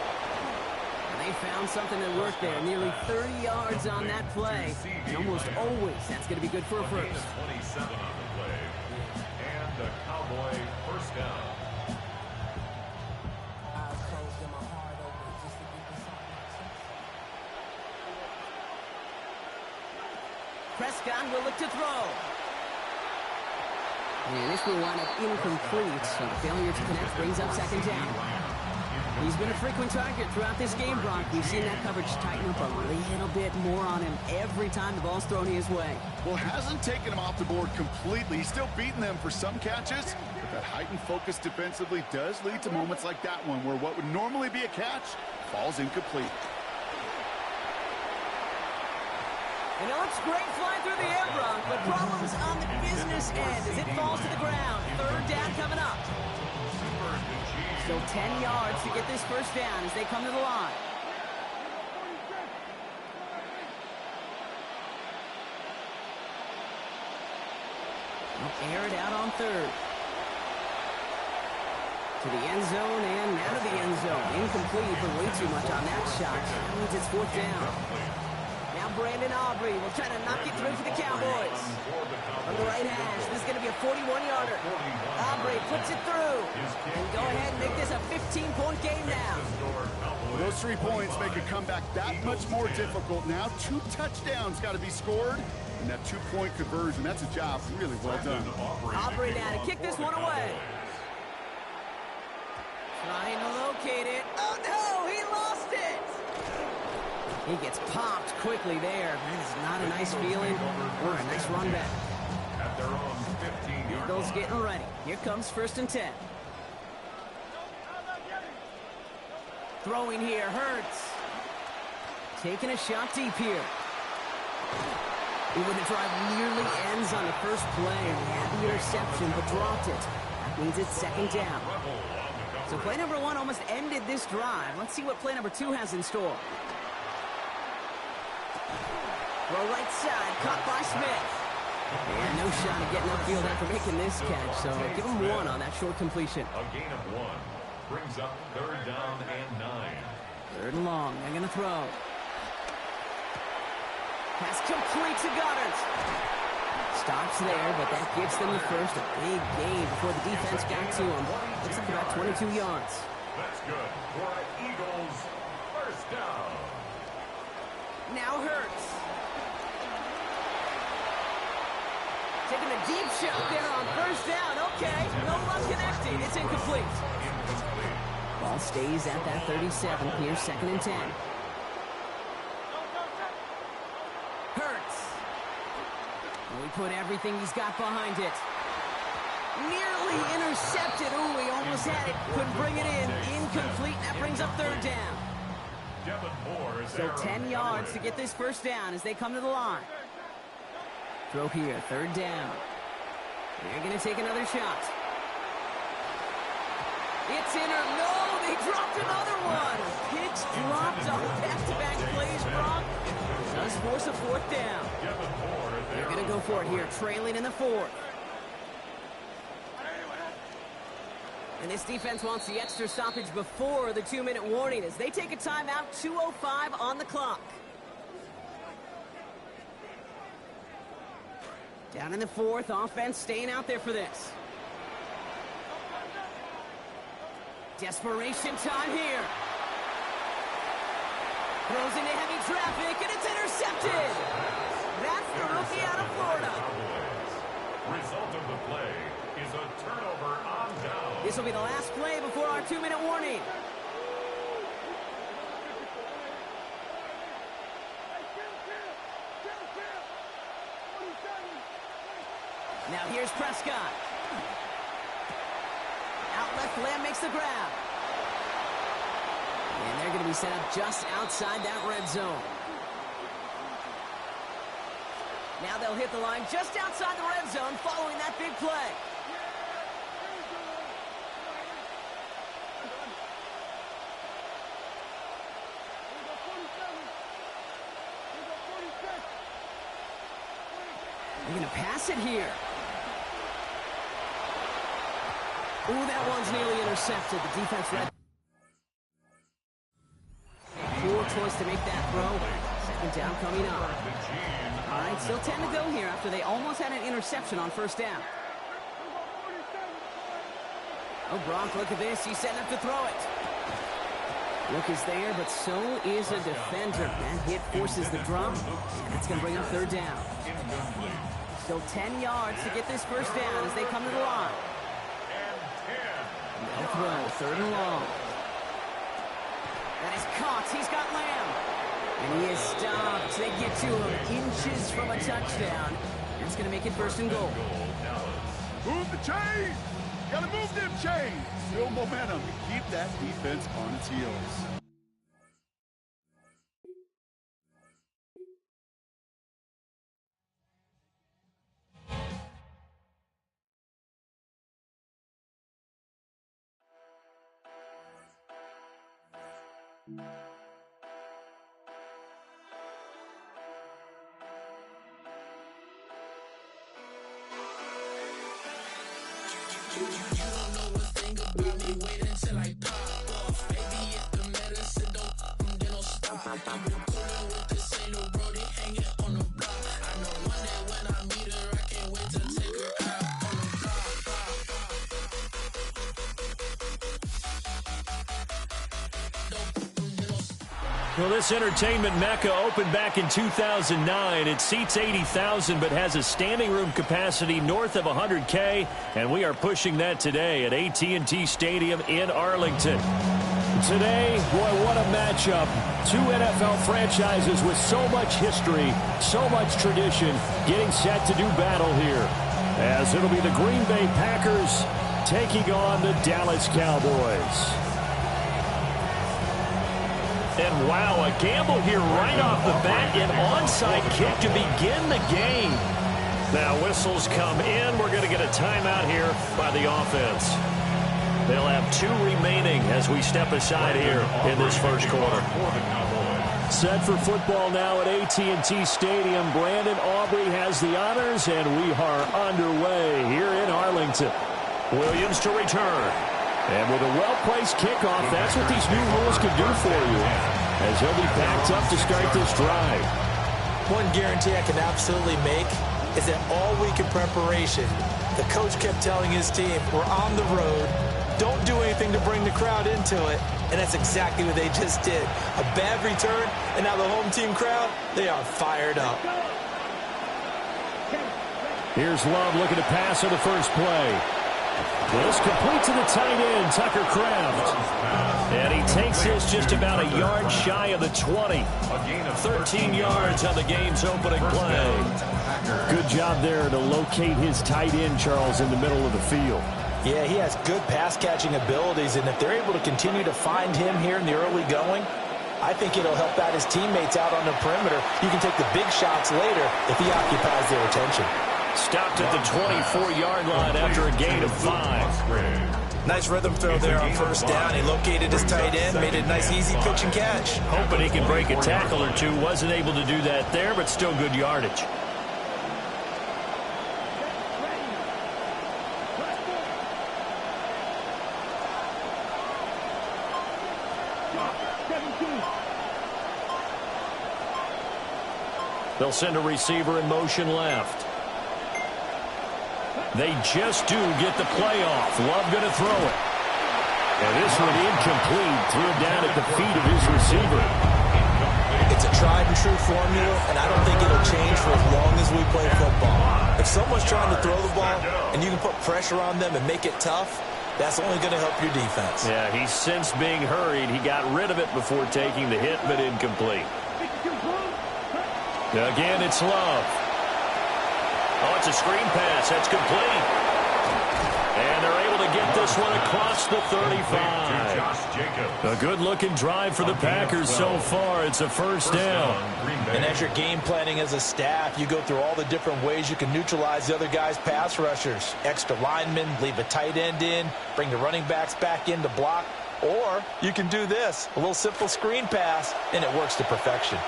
And they found something that worked there. Nearly 30 yards on that play. And almost always, that's going to be good for a first. 27 on the play. And the Cowboy 1st down. Prescott will look to throw. And this will wind up incomplete, so the failure to connect brings up second down. He's been a frequent target throughout this game, Brock. We've seen that coverage tighten up a little bit more on him every time the ball's thrown his way. Well, hasn't taken him off the board completely. He's still beating them for some catches, but that heightened focus defensively does lead to moments like that one where what would normally be a catch falls incomplete. And it looks great flying through the air, Brock, but problems on the business end as it falls to the ground. Third down coming up. Still 10 yards to get this first down as they come to the line. They'll air it out on third. To the end zone and out of the end zone. Incomplete, but way too much on that shot. That means it's fourth down. Now Brandon Aubrey will try to knock it through for the Cowboys. From the right hash, this is going to be a 41-yarder. Aubrey puts it through. And go ahead and make this a 15-point game now. Those 3 points make a comeback that much more difficult now. 2 touchdowns got to be scored. And that 2-point conversion, that's a job really well done. Aubrey now to kick this one away. Trying to locate it. Oh, no, he lost it. He gets popped quickly there. That is not a nice feeling or a nice run back. At their own 15-yard Eagles line. getting ready. Here comes first and 10. Throwing here, Hurts. Taking a shot deep here. Even the drive nearly ends on the first play. He had the interception, but dropped it. That means it's second down. So play number 1 almost ended this drive. Let's see what play number 2 has in store. Throw right side, caught by Smith. And no shot at getting upfield after making this catch, so give him 1 on that short completion. A gain of 1 brings up third down and 9. Third and long, they're going to throw. Pass complete to Goddard. Stops there, but that gives them the first. A big gain before the defense got to him. Looks like about 22 yards. That's good for an Eagles first down. Now Hurts. Taking a deep shot there on first down. Okay, no luck connecting. It's incomplete. Ball stays at that 37. Here's second and 10. Hurts. We put everything he's got behind it. Nearly intercepted. Ooh, he almost had it. Couldn't bring it in. Incomplete. That brings up third down. So 10 yards to get this first down as they come to the line. Throw here, third down. They're going to take another shot. It's in or no, they dropped another one. Pitch dropped on back-to-back plays, Brock. Does force a fourth down. They're going to go for it here, trailing in the fourth. And this defense wants the extra stoppage before the 2-minute warning as they take a timeout, 2:05 on the clock. Down in the fourth, offense staying out there for this. Desperation time here. Throws into heavy traffic, and it's intercepted. That's the rookie out of Florida. Result of the play is a turnover on down. This will be the last play before our 2-minute warning. Now here's Prescott. Out left, Lamb makes the grab. And they're going to be set up just outside that red zone. Now they'll hit the line just outside the red zone following that big play. They're going to pass it here. Ooh, that one's nearly intercepted. The defense read. Poor choice to make that throw. Second down coming up. All right, still 10 to go here after they almost had an interception on first down. Oh, Brock, look at this. He's setting up to throw it. Look is there, but so is a defender. That hit forces the drop, and that's going to bring up third down. Still 10 yards to get this first down as they come to the line. They'll throw, third and long. That is caught. He's got Lamb. And he is stopped. They get to him inches from a touchdown. That's going to make it first and goal. Move the chains! Gotta move them chains! Build momentum and keep that defense on its heels. You don't know a thing about me, wait until I pop off. Baby, if the medicine don't stop. You been coolin' with this, ain't no brody hanging on the block. I know one day when I meet her, I can't wait to take her out on the block. Well, this entertainment mecca opened back in 2009. It seats 80,000 but has a standing room capacity north of 100K, and we are pushing that today at AT&T Stadium in Arlington. Today, boy, what a matchup. Two NFL franchises with so much history, so much tradition, getting set to do battle here. As it'll be the Green Bay Packers taking on the Dallas Cowboys. And wow, a gamble here right off the bat, an onside kick to begin the game. Now whistles come in. We're going to get a timeout here by the offense. They'll have 2 remaining as we step aside here in this first quarter. Set for football now at AT&T Stadium. Brandon Aubrey has the honors, and we are underway here in Arlington. Williams to return. And with a well-placed kickoff, that's what these new rules can do for you, as he'll be backed up to start this drive. One guarantee I can absolutely make is that all week in preparation, the coach kept telling his team, we're on the road, don't do anything to bring the crowd into it, and that's exactly what they just did. A bad return, and now the home team crowd, they are fired up. Here's Love looking to pass on the first play. This complete to the tight end, Tucker Kraft. And he takes this just about a yard shy of the 20. 13 yards on the game's opening play. Good job there to locate his tight end, Charles, in the middle of the field. Yeah, he has good pass-catching abilities, and if they're able to continue to find him here in the early going, I think it'll help out his teammates out on the perimeter. You can take the big shots later if he occupies their attention. Stopped at the 24-yard line after a gain of 5. Nice rhythm throw there on first down. He located his tight end, made a nice easy pitch and catch. Hoping he can break a tackle or two. Wasn't able to do that there, but still good yardage. They'll send a receiver in motion left. They just do get the play off. Love going to throw it. And this one incomplete. Threw it down at the feet of his receiver. It's a tried and true formula, and I don't think it'll change for as long as we play football. If someone's trying to throw the ball and you can put pressure on them and make it tough, that's only going to help your defense. Yeah, he's since being hurried. He got rid of it before taking the hit, but incomplete. Again, it's Love. Oh, it's a screen pass. That's complete. And they're able to get this one across the 35. A good-looking drive for the Packers so far. It's a first down. And as you're game planning as a staff, you go through all the different ways you can neutralize the other guy's pass rushers. Extra linemen, leave a tight end in, bring the running backs back in to block. Or you can do this, a little simple screen pass, and it works to perfection.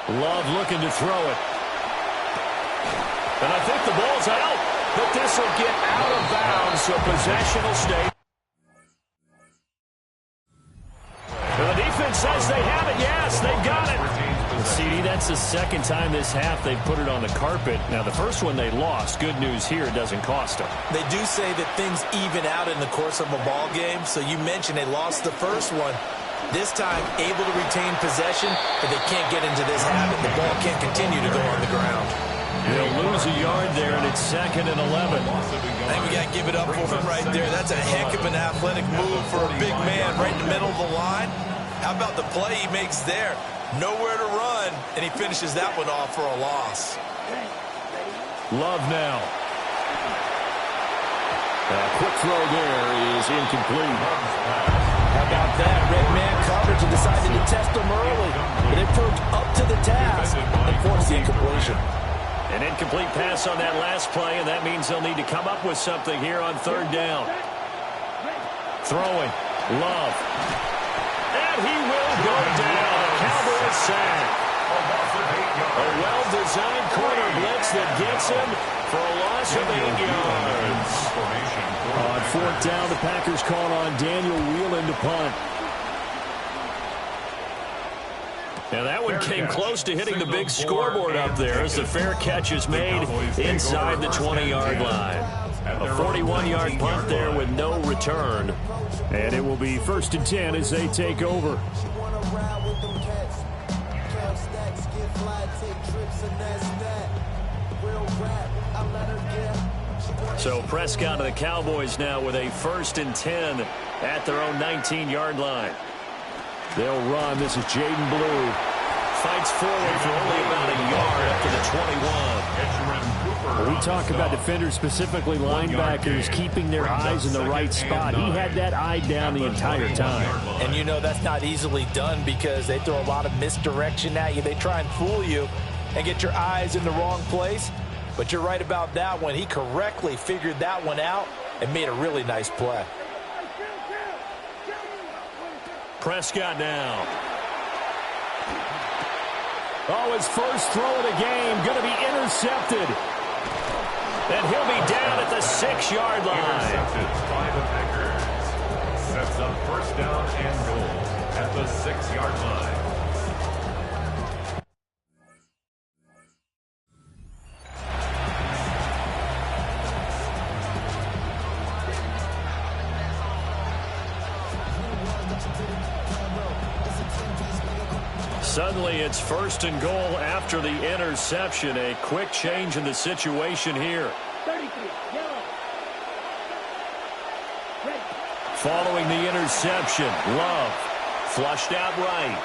Love looking to throw it. And I think the ball's out, but this will get out of bounds, so possession will stay. And the defense says they have it. Yes, they've got it. CD, that's the second time this half they've put it on the carpet. Now, the first one they lost. Good news here, it doesn't cost them. They do say that things even out in the course of a ball game. So you mentioned they lost the first one. This time, able to retain possession, but they can't get into this habit. The ball can't continue to go on the ground. They'll lose a yard there, and it's 2nd and 11. I think we got to give it up for him right there. That's a heck of an athletic move for a big man right in the middle of the line. How about the play he makes there? Nowhere to run, and he finishes that one off for a loss. Love now. A quick throw there is incomplete. How about that? Red man coverage and decided to test him early. But they proved up to the task and forced the incompletion. An incomplete pass on that last play, and that means they'll need to come up with something here on 3rd down. Throwing. Love. And he will go down. A Cowboys sack. A well-designed corner blitz that gets him for a loss of 8 yards. On 4th down, the Packers call on Daniel Whelan to punt. Now that one came close to hitting the big scoreboard up there as the fair catch is made inside the 20-yard line. A 41-yard punt there with no return. And it will be 1st and 10 as they take over. So Prescott and the Cowboys now with a 1st and 10 at their own 19-yard line. They'll run. This is Jaden Blue. Fights forward for only about a yard up to the 21. We talk about defenders, specifically linebackers, keeping their eyes in the right spot. He had that eye down the entire time. And you know that's not easily done because they throw a lot of misdirection at you. They try and fool you and get your eyes in the wrong place. But you're right about that one. He correctly figured that one out and made a really nice play. Prescott now. Oh, his first throw of the game going to be intercepted. And he'll be down at the 6-yard line. Intercepted by the Packers. Sets up 1st down and goal at the 6-yard line. Suddenly it's 1st and goal after the interception. A quick change in the situation here. Following the interception, Love flushed out right.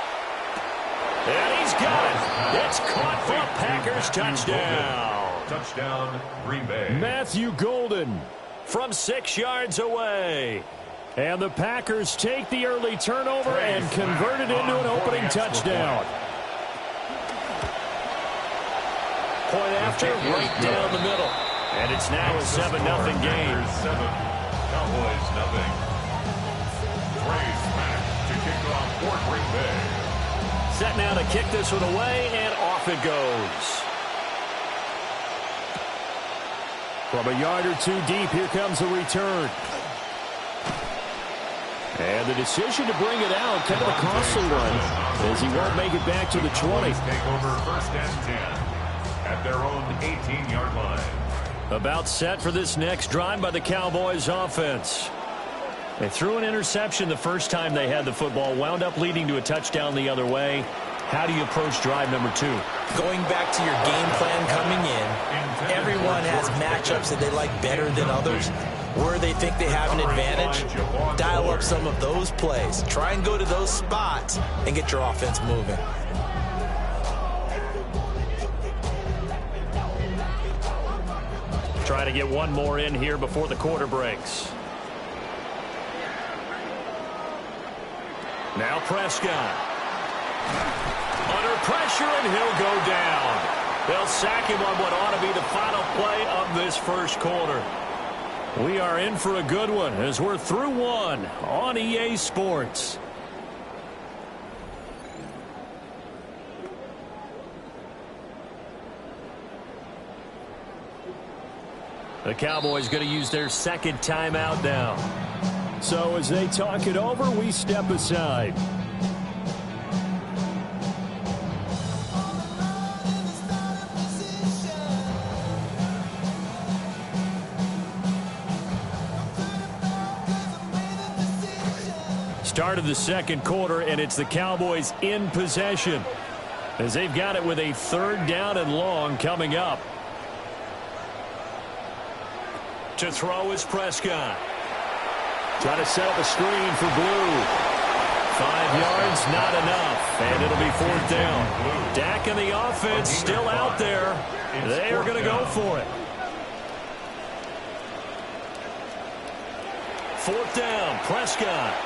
And he's got it. It's caught for a Packers touchdown. Touchdown, Green Bay. Matthew Golden from 6 yards away. And the Packers take the early turnover and convert it into an opening touchdown. Point after, right down the middle. And it's now a 7-0 game. 7, Cowboys 0. Trey's back to kick off for Green Bay. Set now to kick this one away, and off it goes. From a yard or two deep, here comes the return. And the decision to bring it out, kind of a costly one, as he won't make it back to the 20. Take over 1st and 10 at their own 18-yard line. About set for this next drive by the Cowboys offense. They threw an interception the first time they had the football, wound up leading to a touchdown the other way. How do you approach drive number 2? Going back to your game plan coming in, everyone has matchups that they like better than others. Where they think they have an advantage, dial up some of those plays. Try and go to those spots and get your offense moving. Try to get one more in here before the quarter breaks. Now Prescott. Under pressure, and he'll go down. They'll sack him on what ought to be the final play of this first quarter. We are in for a good one as we're through one on EA Sports. The Cowboys going to use their second timeout now. So as they talk it over, we step aside. start of the second quarter, and it's the Cowboys in possession as they've got it with a 3rd down and long coming up. To throw is Prescott. Trying to set up a screen for Blue. 5 yards, not enough, and it'll be 4th down. Dak and the offense still out there. They are going to go for it. 4th down, Prescott.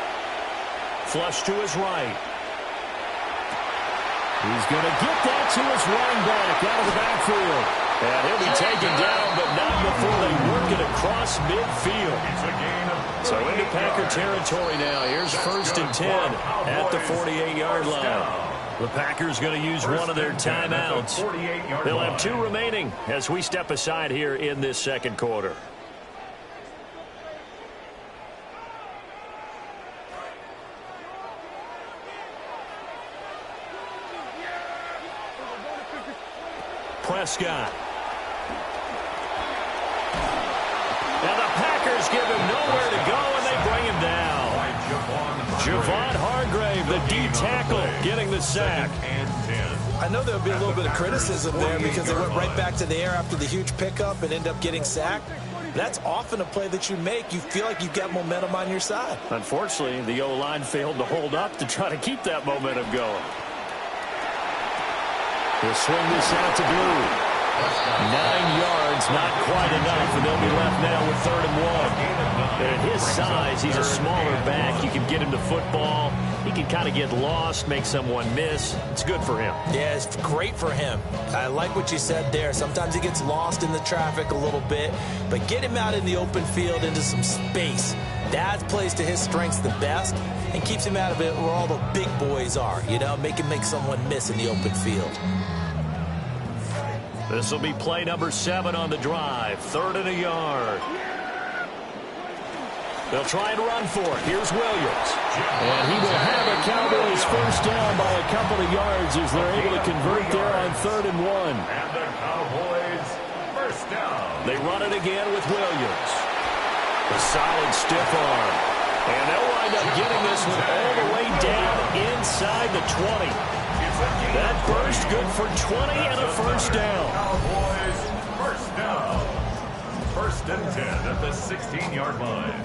Flush to his right. He's going to get that to his running back out of the backfield. And he'll be taken down, but not before they work it across midfield. So into Packer territory now. Here's 1st and 10 at the 48-yard line. The Packers going to use one of their timeouts. They'll have 2 remaining as we step aside here in this second quarter. Prescott. Now the Packers give him nowhere to go, and they bring him down. Javon Hargrave, the D tackle, getting the sack. I know there'll be a little bit of criticism there because they went right back to the air after the huge pickup and end up getting sacked. That's often a play that you make. You feel like you've got momentum on your side. Unfortunately, the O-line failed to hold up to try to keep that momentum going. He'll swing this out to Blue. 9 yards, not quite enough, and they'll be left now with 3rd and 1. And at his size, he's a smaller back. You can get him to football. He can kind of get lost, make someone miss. It's good for him. Yeah, it's great for him. I like what you said there. Sometimes he gets lost in the traffic a little bit, but get him out in the open field into some space. That plays to his strengths the best and keeps him out of it where all the big boys are, you know, make someone miss in the open field. This will be play number 7 on the drive. 3rd and a yard. They'll try and run for it. Here's Williams. And he will have a Cowboys 1st down by a couple of yards as they're able to convert there on 3rd and 1. And the Cowboys 1st down. They run it again with Williams. A solid stiff arm. And they'll wind up getting this one all the way down inside the 20. That burst good for 20 and a 1st down. Cowboys 1st down. 1st and 10 at the 16-yard line.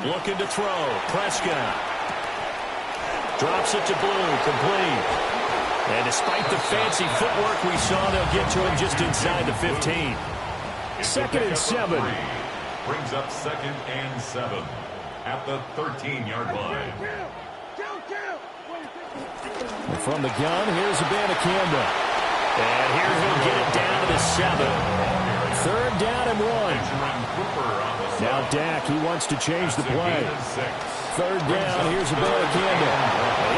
Looking to throw. Prescott. Drops it to Blue. Complete. And despite the fancy footwork we saw, they'll get to him just inside the 15. 2nd and 7. Brings up 2nd and 7 at the 13-yard line. And from the gun, here's Abanikanda. And here he'll get it down to the 7. 3rd down and 1. Now Dak, he wants to change the play. 3rd down, here's Abanikanda.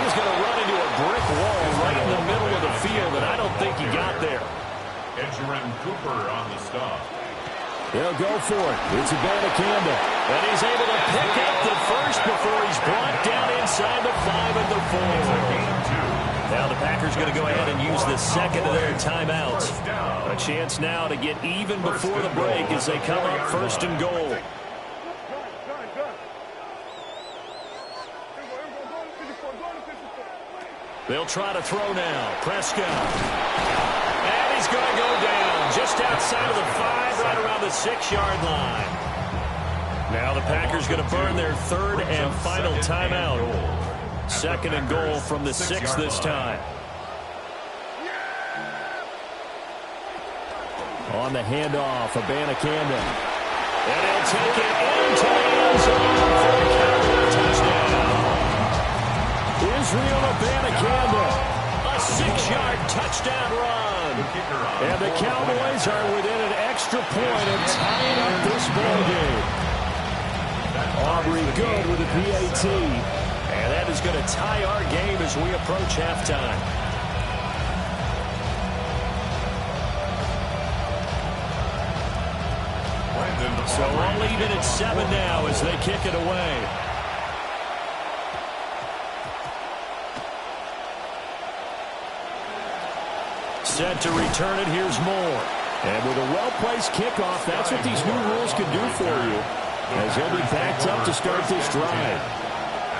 He's going to run into a brick wall right in the middle of the field, and I don't think he got there. Edgerrin Cooper on the stop. They'll go for it. It's Abanikanda. And he's able to pick up the 1st before he's brought down inside the 5 and the 4. Now the Packers going to go ahead and use the 2nd of their timeouts. A chance now to get even before the break as they come up 1st and goal. They'll try to throw now. Prescott. And he's going to go down just outside of the 5, right around the 6-yard line. Now the Packers going to burn their 3rd and final timeout. 2nd and goal from the 6 this time. On the handoff, Abanikanda. And he'll take it into the end zone for the Cowboys touchdown. Israel Abanikanda, a 6-yard touchdown run. And the Cowboys are within an extra point and tying up this ball game. Aubrey good with a PAT. And that is going to tie our game as we approach halftime. So all even at 7 now as they kick it away. Set to return it. Here's Moore. And with a well-placed kickoff, that's what these new rules can do for you, as he'll be backed up to start this drive.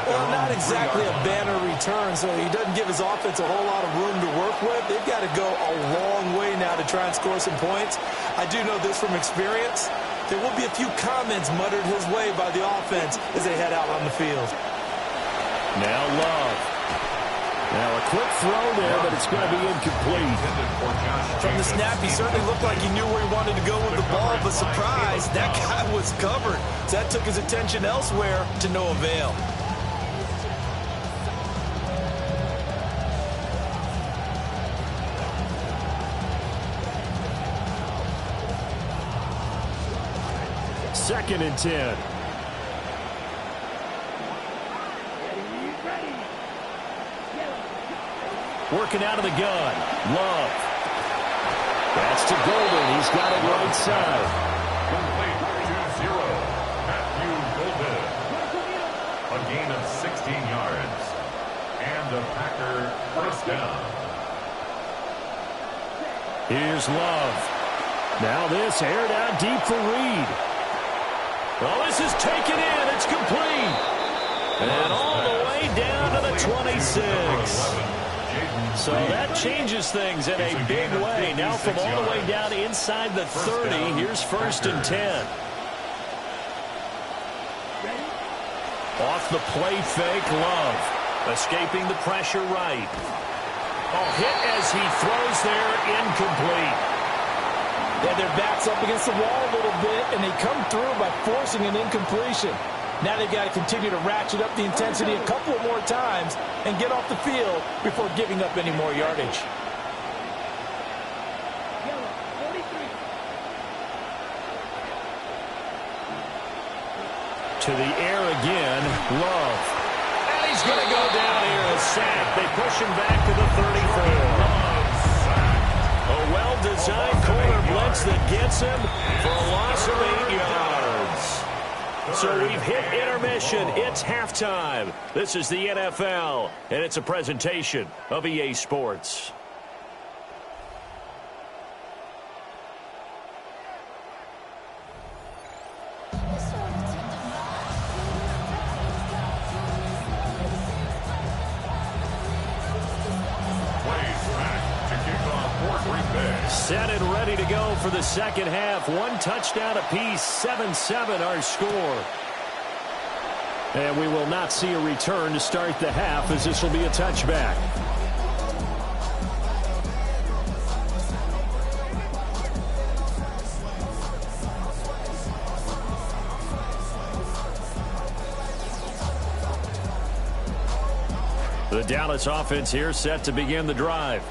Well, not exactly a banner return, so he doesn't give his offense a whole lot of room to work with. They've got to go a long way now to try and score some points. I do know this from experience. There will be a few comments muttered his way by the offense as they head out on the field. Now Love. Now a quick throw there, but it's going to be incomplete. From the snap, he certainly looked like he knew where he wanted to go with the ball, but surprise, that guy was covered. So that took his attention elsewhere to no avail. Second and 10. Working out of the gun. Love. That's to Golden. He's got it right side. Complete 2-0. Matthew Golden. A gain of 16 yards. And a Packer first down. Here's Love. Now this aired out deep for Reed. Well, this is taken in. It's complete. And all the way down to the 26. So that changes things in a big way. Now from all the way down inside the 30, here's first and 10. Off the play fake, Love. Escaping the pressure right. Oh, hit as he throws there, incomplete. Yeah, their back's up against the wall a little bit, and they come through by forcing an incompletion. Now they've got to continue to ratchet up the intensity a couple of more times and get off the field before giving up any more yardage. To the air again, Love. And he's going to go down here, a sack. They push him back to the 34. A well-designed corner blitz that gets him for a loss of 8 yards. So we've hit intermission. It's halftime. This is the NFL, and it's a presentation of EA Sports. Set and ready to go for the second half. One touchdown apiece, 7-7 our score. And we will not see a return to start the half, as this will be a touchback. The Dallas offense here set to begin the drive.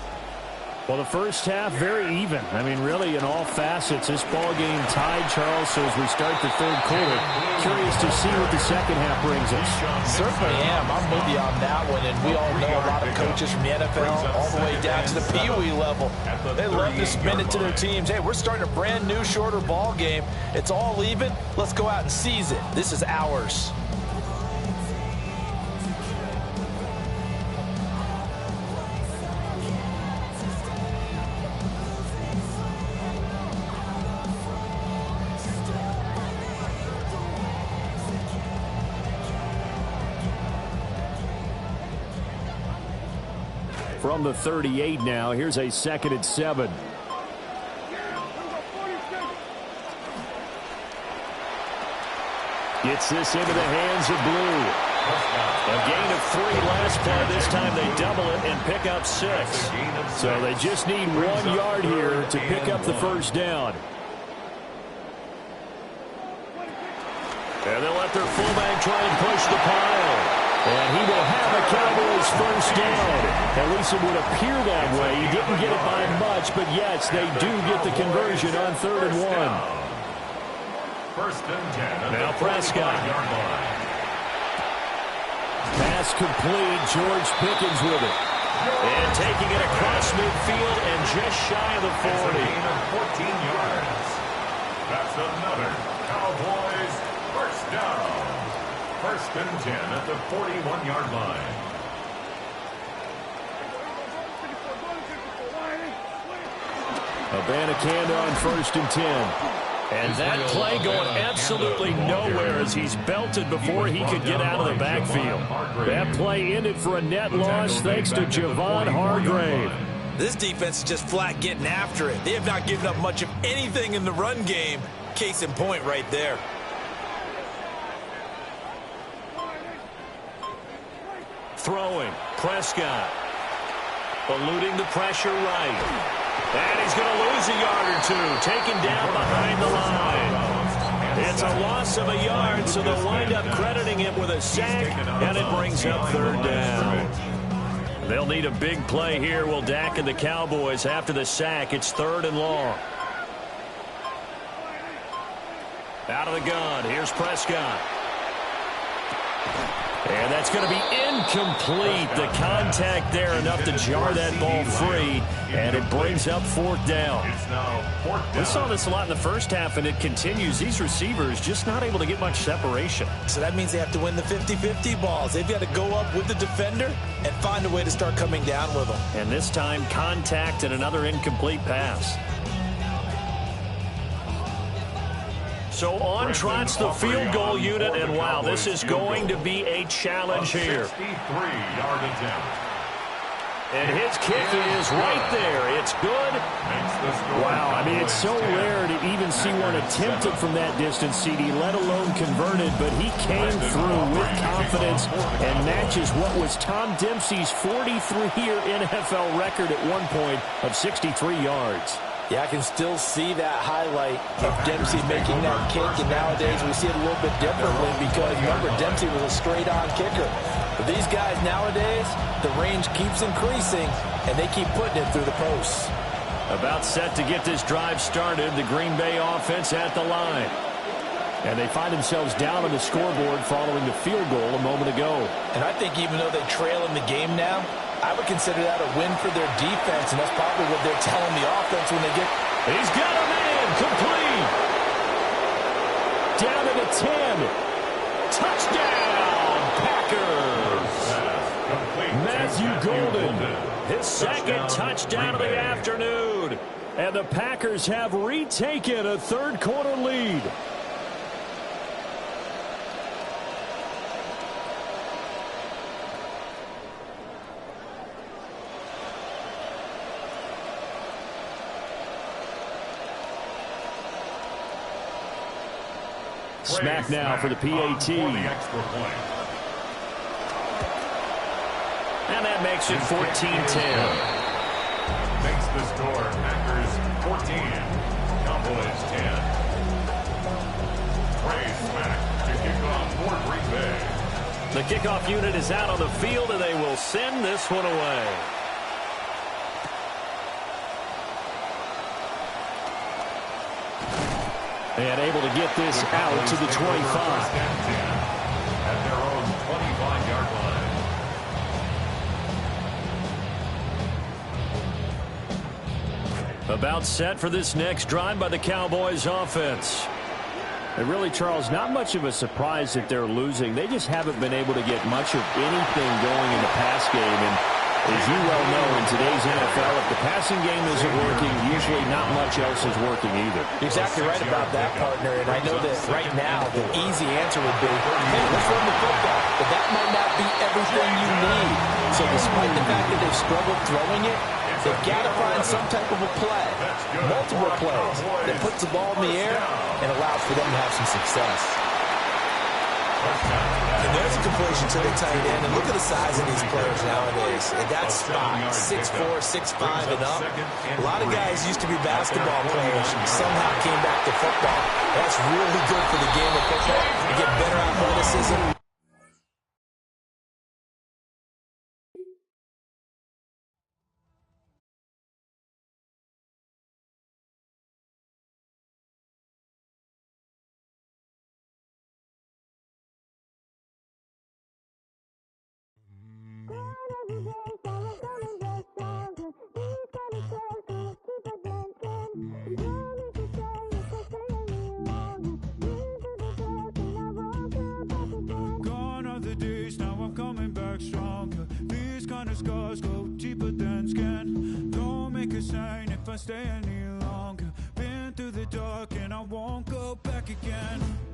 Well, the first half, very even. I mean, really, in all facets, this ball game tied, Charles. So as we start the third quarter, curious to see what the second half brings us. Certainly am. I'm with you on that one. And we all know a lot of coaches from the NFL all the way down to the Pee Wee level. They love to spin it to their teams. Hey, we're starting a brand new, shorter ball game. It's all even. Let's go out and seize it. This is ours. From the 38 now, here's a second and 7. Gets this into the hands of Blue. A gain of 3 last play. This time they double it and pick up 6. So they just need 1 yard here to pick up the first down. And they'll let their fullback try and push the pile. And he will have a Cowboys first down. At least it would appear that way. He didn't get it by much, but yes, they do get the conversion on 3rd and 1. First and 10. Now Prescott. Pass complete. George Pickens with it. And taking it across midfield and just shy of the 40. Gain of 14 yards. That's another Cowboys first down. First and 10 at the 41-yard line. Abanikanda on 1st and 10. And that play going absolutely nowhere as he's belted before he could get out of the backfield. That play ended for a net loss thanks to Javon Hargrave. This defense is just flat getting after it. They have not given up much of anything in the run game. Case in point right there. Throwing, Prescott. Eluding the pressure right. And he's going to lose a yard or two, taken down behind the line. It's a loss of a yard, so they'll wind up crediting him with a sack, and it brings up 3rd down. They'll need a big play here, will Dak and the Cowboys. After the sack, it's 3rd and long. Out of the gun, here's Prescott. And that's going to be incomplete. The contact there enough to jar that ball free, and it brings up 4th down. We saw this a lot in the first half, and it continues. These receivers just not able to get much separation. So that means they have to win the 50-50 balls. They've got to go up with the defender and find a way to start coming down with them. And this time, contact and another incomplete pass. So on trots the field goal unit, and wow, this is going to be a challenge here. 63-yard attempt. And his kick is right there. It's good. Wow, I mean, it's so rare to even see one attempted from that distance, CD, let alone converted, but he came through with confidence and matches what was Tom Dempsey's 43-year NFL record at one point of 63 yards. Yeah, I can still see that highlight of Dempsey making that kick, and nowadays we see it a little bit differently because, remember, Dempsey was a straight-on kicker. But these guys nowadays, the range keeps increasing, and they keep putting it through the posts. About set to get this drive started, the Green Bay offense at the line. And they find themselves down on the scoreboard following the field goal a moment ago. And I think even though they trail in the game now, I would consider that a win for their defense, and that's probably what they're telling the offense when they get... He's got a man, complete. Down to the 10. Touchdown, Packers. Matthew Golden, his second touchdown of the afternoon. And the Packers have retaken a third-quarter lead. Smack now for the PAT. And that makes it 14-10. Makes the score Packers 14, Cowboys 10. Trey Smack to kick off for Green Bay. The kickoff unit is out on the field, and they will send this one away. And able to get this out to the 25. At their own 25-yard line. About set for this next drive by the Cowboys offense. And really, Charles, not much of a surprise that they're losing. They just haven't been able to get much of anything going in the pass game. And as you well know, in today's NFL, if the passing game isn't working, usually not much else is working either. You're exactly right about that, partner. And I know that right now the easy answer would be, hey, let's run the football. But that might not be everything you need. So despite the fact that they've struggled throwing it, they've got to find some type of a play, multiple plays, that puts the ball in the air and allows for them to have some success. And there's a completion to the tight end. And look at the size of these players nowadays. In that spot, 6'4", 6'5", and up. A lot of guys used to be basketball players and somehow came back to football. That's really good for the game of football. You get better athleticism. Gone are the days, now I'm coming back stronger. These kind of scars go deeper than skin. Don't make a sign if I stay any longer. I won't go back again.